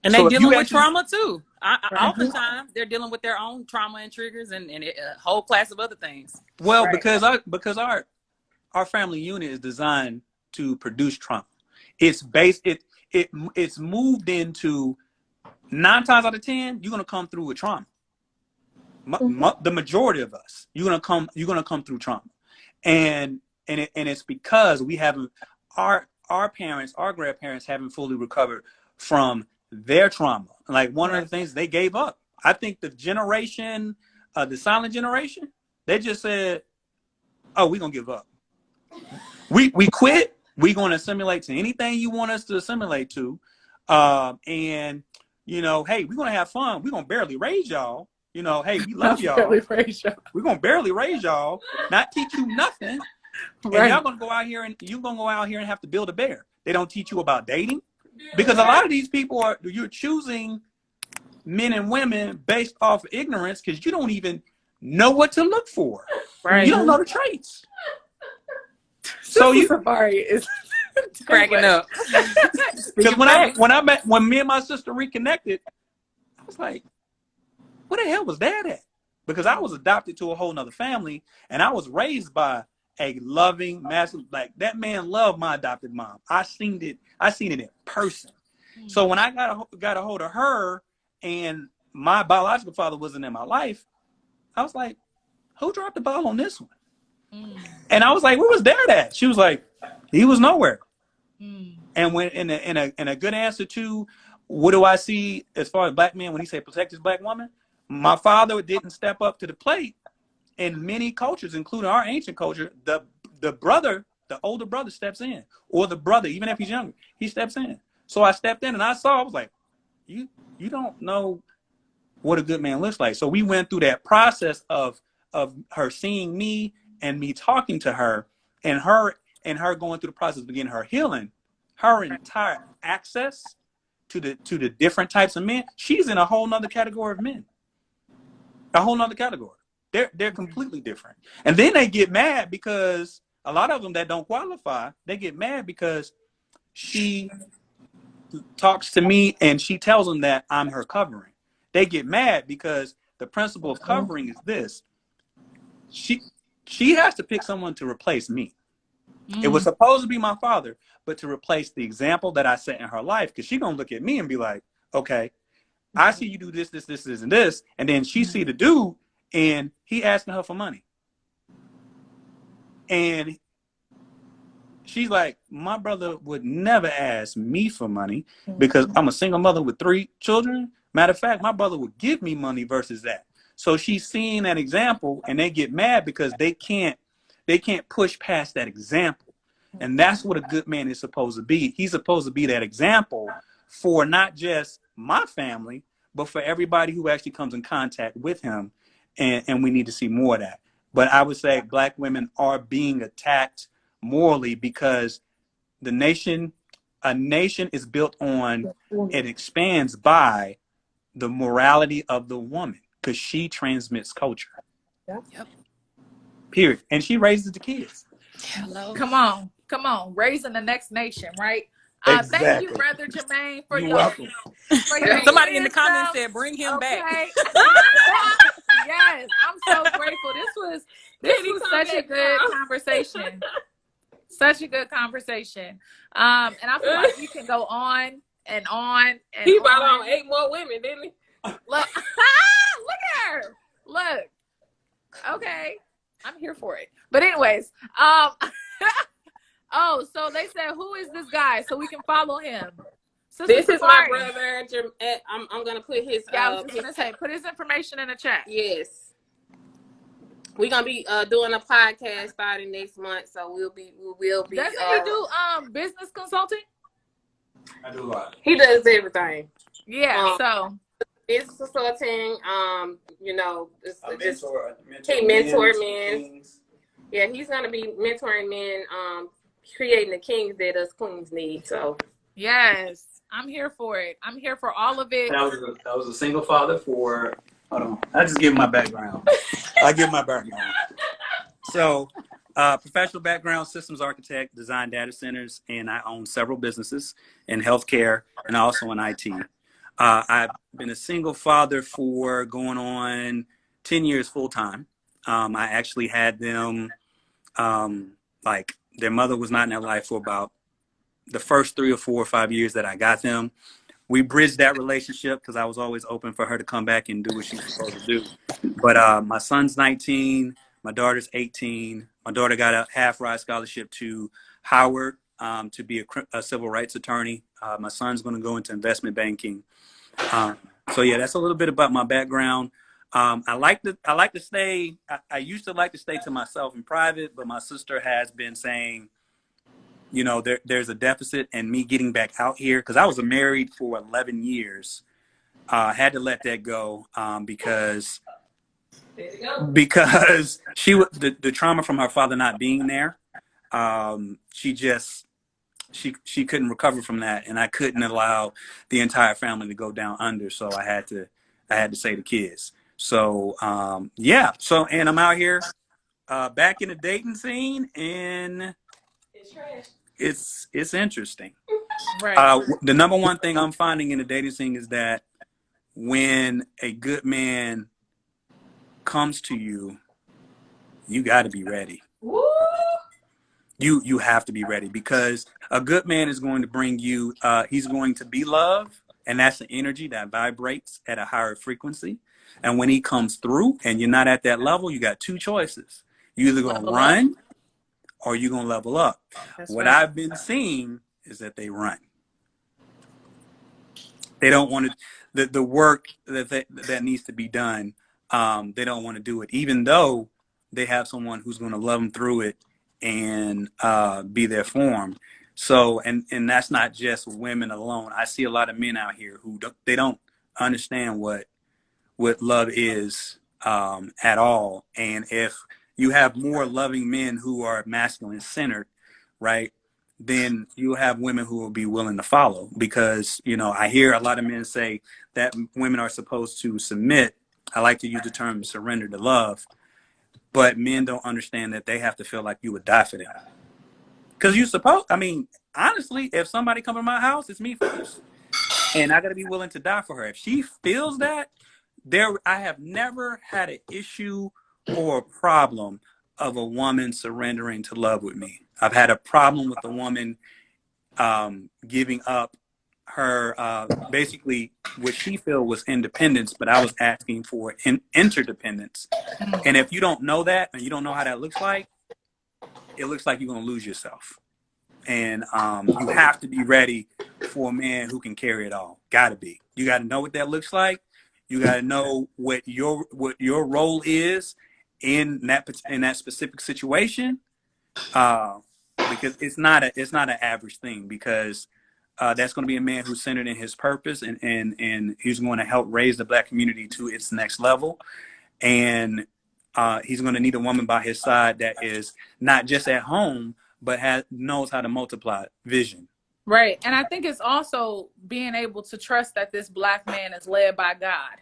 Speaker 3: And they're dealing with trauma too. Oftentimes they're dealing with their own trauma and triggers and a whole class of other things.
Speaker 5: Well, because our family unit is designed to produce trauma. It's moved into 9 times out of 10, you're gonna come through with trauma. The majority of us, you're gonna come through trauma, and it's because we haven't, our parents, our grandparents haven't fully recovered from their trauma. Like one of the things, they gave up. I think the generation, the silent generation, they just said, "Oh, we're gonna give up. We quit. We're gonna assimilate to anything you want us to assimilate to, and." You know, hey, we're gonna have fun. We're gonna barely raise y'all. You know, hey, we love y'all. We're gonna barely raise y'all, not teach you nothing. And y'all gonna go out here and have to build a bear. They don't teach you about dating, because a lot of these people you're choosing men and women based off of ignorance, because you don't even know what to look for. Right. You don't know the traits. So
Speaker 1: Safari is
Speaker 3: cracking up.
Speaker 5: Because when me and my sister reconnected, I was like, where the hell was Dad at? Because I was adopted to a whole nother family, and I was raised by a loving, massive, like, that man loved my adopted mom. I seen it in person. So when I got a hold of her, and my biological father wasn't in my life, I was like, who dropped the ball on this one? And I was like, where was Dad at? She was like, he was nowhere. And when in a good answer to what do I see as far as black men when he say protect his black woman? My father didn't step up to the plate. In many cultures, including our ancient culture, the brother, the older brother steps in, or the brother, even if he's younger, he steps in. So I stepped in and I was like, you don't know what a good man looks like. So we went through that process of her seeing me and me talking to her, and her going through the process of getting her healing, her entire access to the different types of men. She's in a whole nother category of men. A whole nother category. They're completely different. And then they get mad because a lot of them that don't qualify, they get mad because she talks to me and she tells them that I'm her covering. They get mad because the principle of covering is this. She has to pick someone to replace me. It was supposed to be my father, but to replace the example that I set in her life, because she's going to look at me and be like, okay, I see you do this, and this. And then she see the dude and he asking her for money. And she's like, my brother would never ask me for money because I'm a single mother with 3 children. Matter of fact, my brother would give me money versus that. So she's seeing that example and they get mad because they can't push past that example. And that's what a good man is supposed to be. He's supposed to be that example for not just my family, but for everybody who actually comes in contact with him. And we need to see more of that. But I would say black women are being attacked morally because a nation is built on, it expands by the morality of the woman because she transmits culture.
Speaker 3: Yep.
Speaker 5: Period. And she raises the kids.
Speaker 1: Hello. Come on. Raising the next nation, right?
Speaker 5: Exactly.
Speaker 1: Thank you, Brother Jermaine, for your
Speaker 5: welcome.
Speaker 3: Somebody in the comments said, "Bring him back."
Speaker 1: Yes, I'm so grateful. This was such a good conversation. Such a good converstion. And I feel like we can go on and on. And
Speaker 6: he brought on 8 more women, didn't he?
Speaker 1: Look, look at her. Look. Okay, I'm here for it. But anyways, oh, so they said, who is this guy so we can follow him? Sister
Speaker 6: this is
Speaker 1: Safari.
Speaker 6: my brother. I'm gonna put his.
Speaker 1: Yeah, I was just gonna say, put his information in the chat.
Speaker 6: Yes, we're gonna be doing a podcast starting next month, so we will be.
Speaker 1: Doesn't he do business consulting?
Speaker 5: I do a lot.
Speaker 6: He does everything.
Speaker 1: Yeah, so
Speaker 6: business consulting. You know,
Speaker 5: he
Speaker 6: mentor men. Yeah, he's gonna be mentoring men. Creating the kings that us queens need. So
Speaker 1: yes, I'm here for it. I'm here for all of it.
Speaker 5: I was a single father for. Hold on, I just give my background. I give my background. So, professional background, systems architect, design data centers, and I own several businesses in healthcare and also in IT. I've been a single father for going on 10 years full time. I actually had them, like their mother was not in their life for about the first 3 or 4 or 5 years that I got them. We bridged that relationship because I was always open for her to come back and do what she's supposed to do. But my son's 19, my daughter's 18. My daughter got a half-ride scholarship to Howard to be a civil rights attorney. My son's going to go into investment banking. So yeah, that's a little bit about my background. I like to stay. I used to like to stay to myself in private, but my sister has been saying, you know, there's a deficit, and me getting back out here because I was married for 11 years. Had to let that go because she was the trauma from her father not being there. She couldn't recover from that, and I couldn't allow the entire family to go down under. So I had to say the kids. So yeah. So and I'm out here back in the dating scene, and it's interesting.
Speaker 1: Right.
Speaker 5: The number one thing I'm finding in the dating scene is that when a good man comes to you, you got to be ready.
Speaker 6: woo!
Speaker 5: You have to be ready because a good man is going to bring you. He's going to be love, and that's the energy that vibrates at a higher frequency. And when he comes through, and you're not at that level, you got 2 choices. You either gonna run, or you're gonna level up. What I've been seeing is that they run. They don't want to, the work that needs to be done. They don't want to do it, even though they have someone who's going to love them through it and be there for them. So, and that's not just women alone. I see a lot of men out here who they don't understand what love is at all. And if you have more loving men who are masculine centered, right, then you'll have women who will be willing to follow. Because, you know, I hear a lot of men say that women are supposed to submit. I like to use the term surrender to love, but men don't understand that they have to feel like you would die for them. Because you suppose, I mean, honestly, if somebody come to my house, it's me first. And I got to be willing to die for her. If she feels that, I have never had an issue or a problem of a woman surrendering to love with me. I've had a problem with a woman giving up her basically what she felt was independence, but I was asking for interdependence. And if you don't know that and you don't know how that looks like, it looks like you're going to lose yourself. And you have to be ready for a man who can carry it all. Gotta be. You got to know what that looks like. You got to know what your role is in that specific situation, because it's not an average thing. Because that's going to be a man who's centered in his purpose, and he's going to help raise the Black community to its next level. And he's going to need a woman by his side that is not just at home, but knows how to multiply vision.
Speaker 1: Right. And I think it's also being able to trust that this Black man is led by God.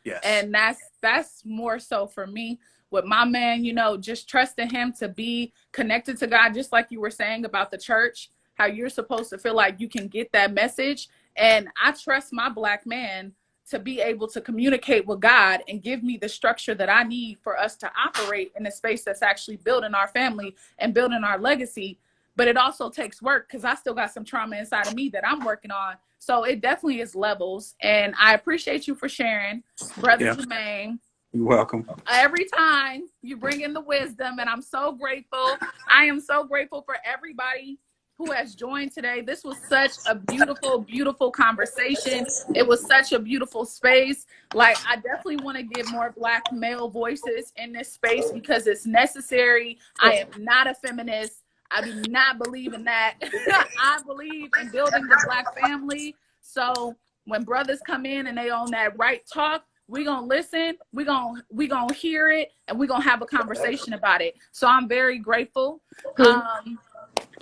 Speaker 5: Yes.
Speaker 1: And that's more so for me with my man, you know, just trusting him to be connected to God, just like you were saying about the church, how you're supposed to feel like you can get that message. And I trust my Black man to be able to communicate with God and give me the structure that I need for us to operate in a space that's actually building our family and building our legacy. But it also takes work, because I still got some trauma inside of me that I'm working on. So it definitely is levels. And I appreciate you for sharing, Brother Jermaine.
Speaker 5: You're welcome.
Speaker 1: Every time you bring in the wisdom, and I'm so grateful. I am so grateful for everybody who has joined today. This was such a beautiful, beautiful conversation. It was such a beautiful space. Like, I definitely want to get more Black male voices in this space because it's necessary. I am not a feminist. I do not believe in that. I believe in building the Black family. So when brothers come in and they on that right talk, we're going to listen, we're going to hear it, and we're going to have a conversation about it. So I'm very grateful.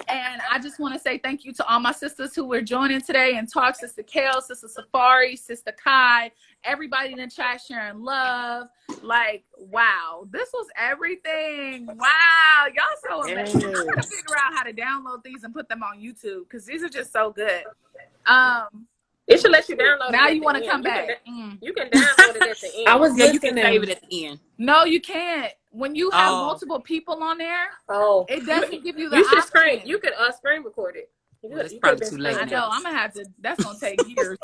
Speaker 1: And I just want to say thank you to all my sisters who were joining today and talk. Sister Kale, Sister Safari, Sister Kai, everybody in the chat sharing love. Like, wow, this was everything. Wow, y'all so amazing. I'm going to figure out how to download these and put them on YouTube, because these are just so good.
Speaker 6: It should let you download
Speaker 1: now
Speaker 6: it.
Speaker 1: You want to come back.
Speaker 6: You can download it at the end.
Speaker 7: I was
Speaker 3: you can save it at the end.
Speaker 1: No, you can't. When you have multiple people on there, it doesn't give you the option.
Speaker 6: Screen. You could screen record it.
Speaker 3: It's probably too late.
Speaker 1: I know. I'm gonna have to. That's gonna take years.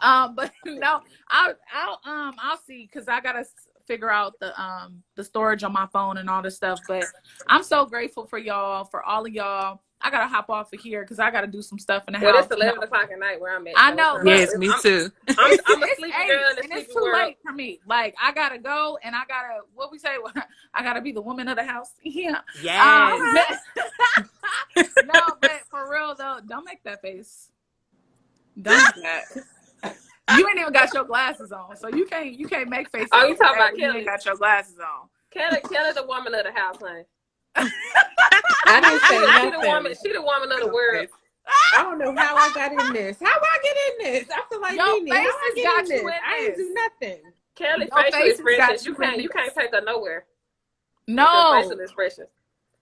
Speaker 1: But no, I'll see, because I gotta figure out the storage on my phone and all this stuff. But I'm so grateful for y'all, for all of y'all. I gotta hop off of here because I gotta do some stuff in the house.
Speaker 6: It's 11 o'clock at night where I'm at.
Speaker 1: I know.
Speaker 3: Yes, me too.
Speaker 6: I'm a sleepy girl in the
Speaker 1: and it's
Speaker 6: sleepy
Speaker 1: too
Speaker 6: world.
Speaker 1: late for me. Like, I gotta go, and I gotta, what we say, I gotta be the woman of the house. Yeah.
Speaker 3: Yes.
Speaker 1: No, but for real though, don't make that face. Don't do that. You ain't even got your glasses on, so you can't make faces.
Speaker 6: Oh, you talking about
Speaker 1: you
Speaker 6: Kelly?
Speaker 1: ain't got your glasses on.
Speaker 6: Kelly the woman of the house, honey.
Speaker 7: I didn't say nothing.
Speaker 6: She the woman of the world.
Speaker 7: I don't know how I got in this. How I get in this? I feel like
Speaker 1: Your
Speaker 7: Nene. How I
Speaker 1: faces
Speaker 7: get
Speaker 1: got
Speaker 7: in
Speaker 1: you
Speaker 7: this?
Speaker 1: in
Speaker 7: I didn't
Speaker 1: this.
Speaker 7: do nothing.
Speaker 6: Kelly
Speaker 1: Your
Speaker 6: facial
Speaker 1: faces got
Speaker 6: expressions. You
Speaker 1: you in
Speaker 6: can't take her nowhere.
Speaker 1: No.
Speaker 6: Facial expressions.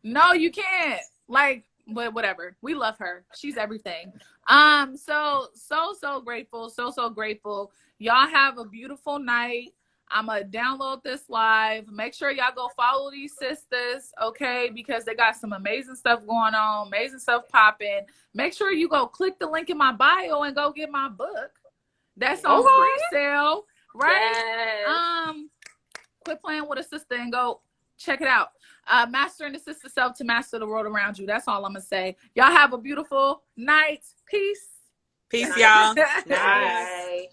Speaker 1: No, you can't. Like, but whatever. We love her. She's everything. So grateful. So grateful. Y'all have a beautiful night. I'm going to download this live. Make sure y'all go follow these sisters, okay? Because they got some amazing stuff going on, amazing stuff popping. Make sure you go click the link in my bio and go get my book. That's on pre-sale, right?
Speaker 6: Yes.
Speaker 1: Quit playing with a sister and go check it out. Mastering the sister self to master the world around you. That's all I'm going to say. Y'all have a beautiful night. Peace.
Speaker 4: Peace,
Speaker 6: Night.
Speaker 4: y'all.
Speaker 7: Nice.
Speaker 6: Bye.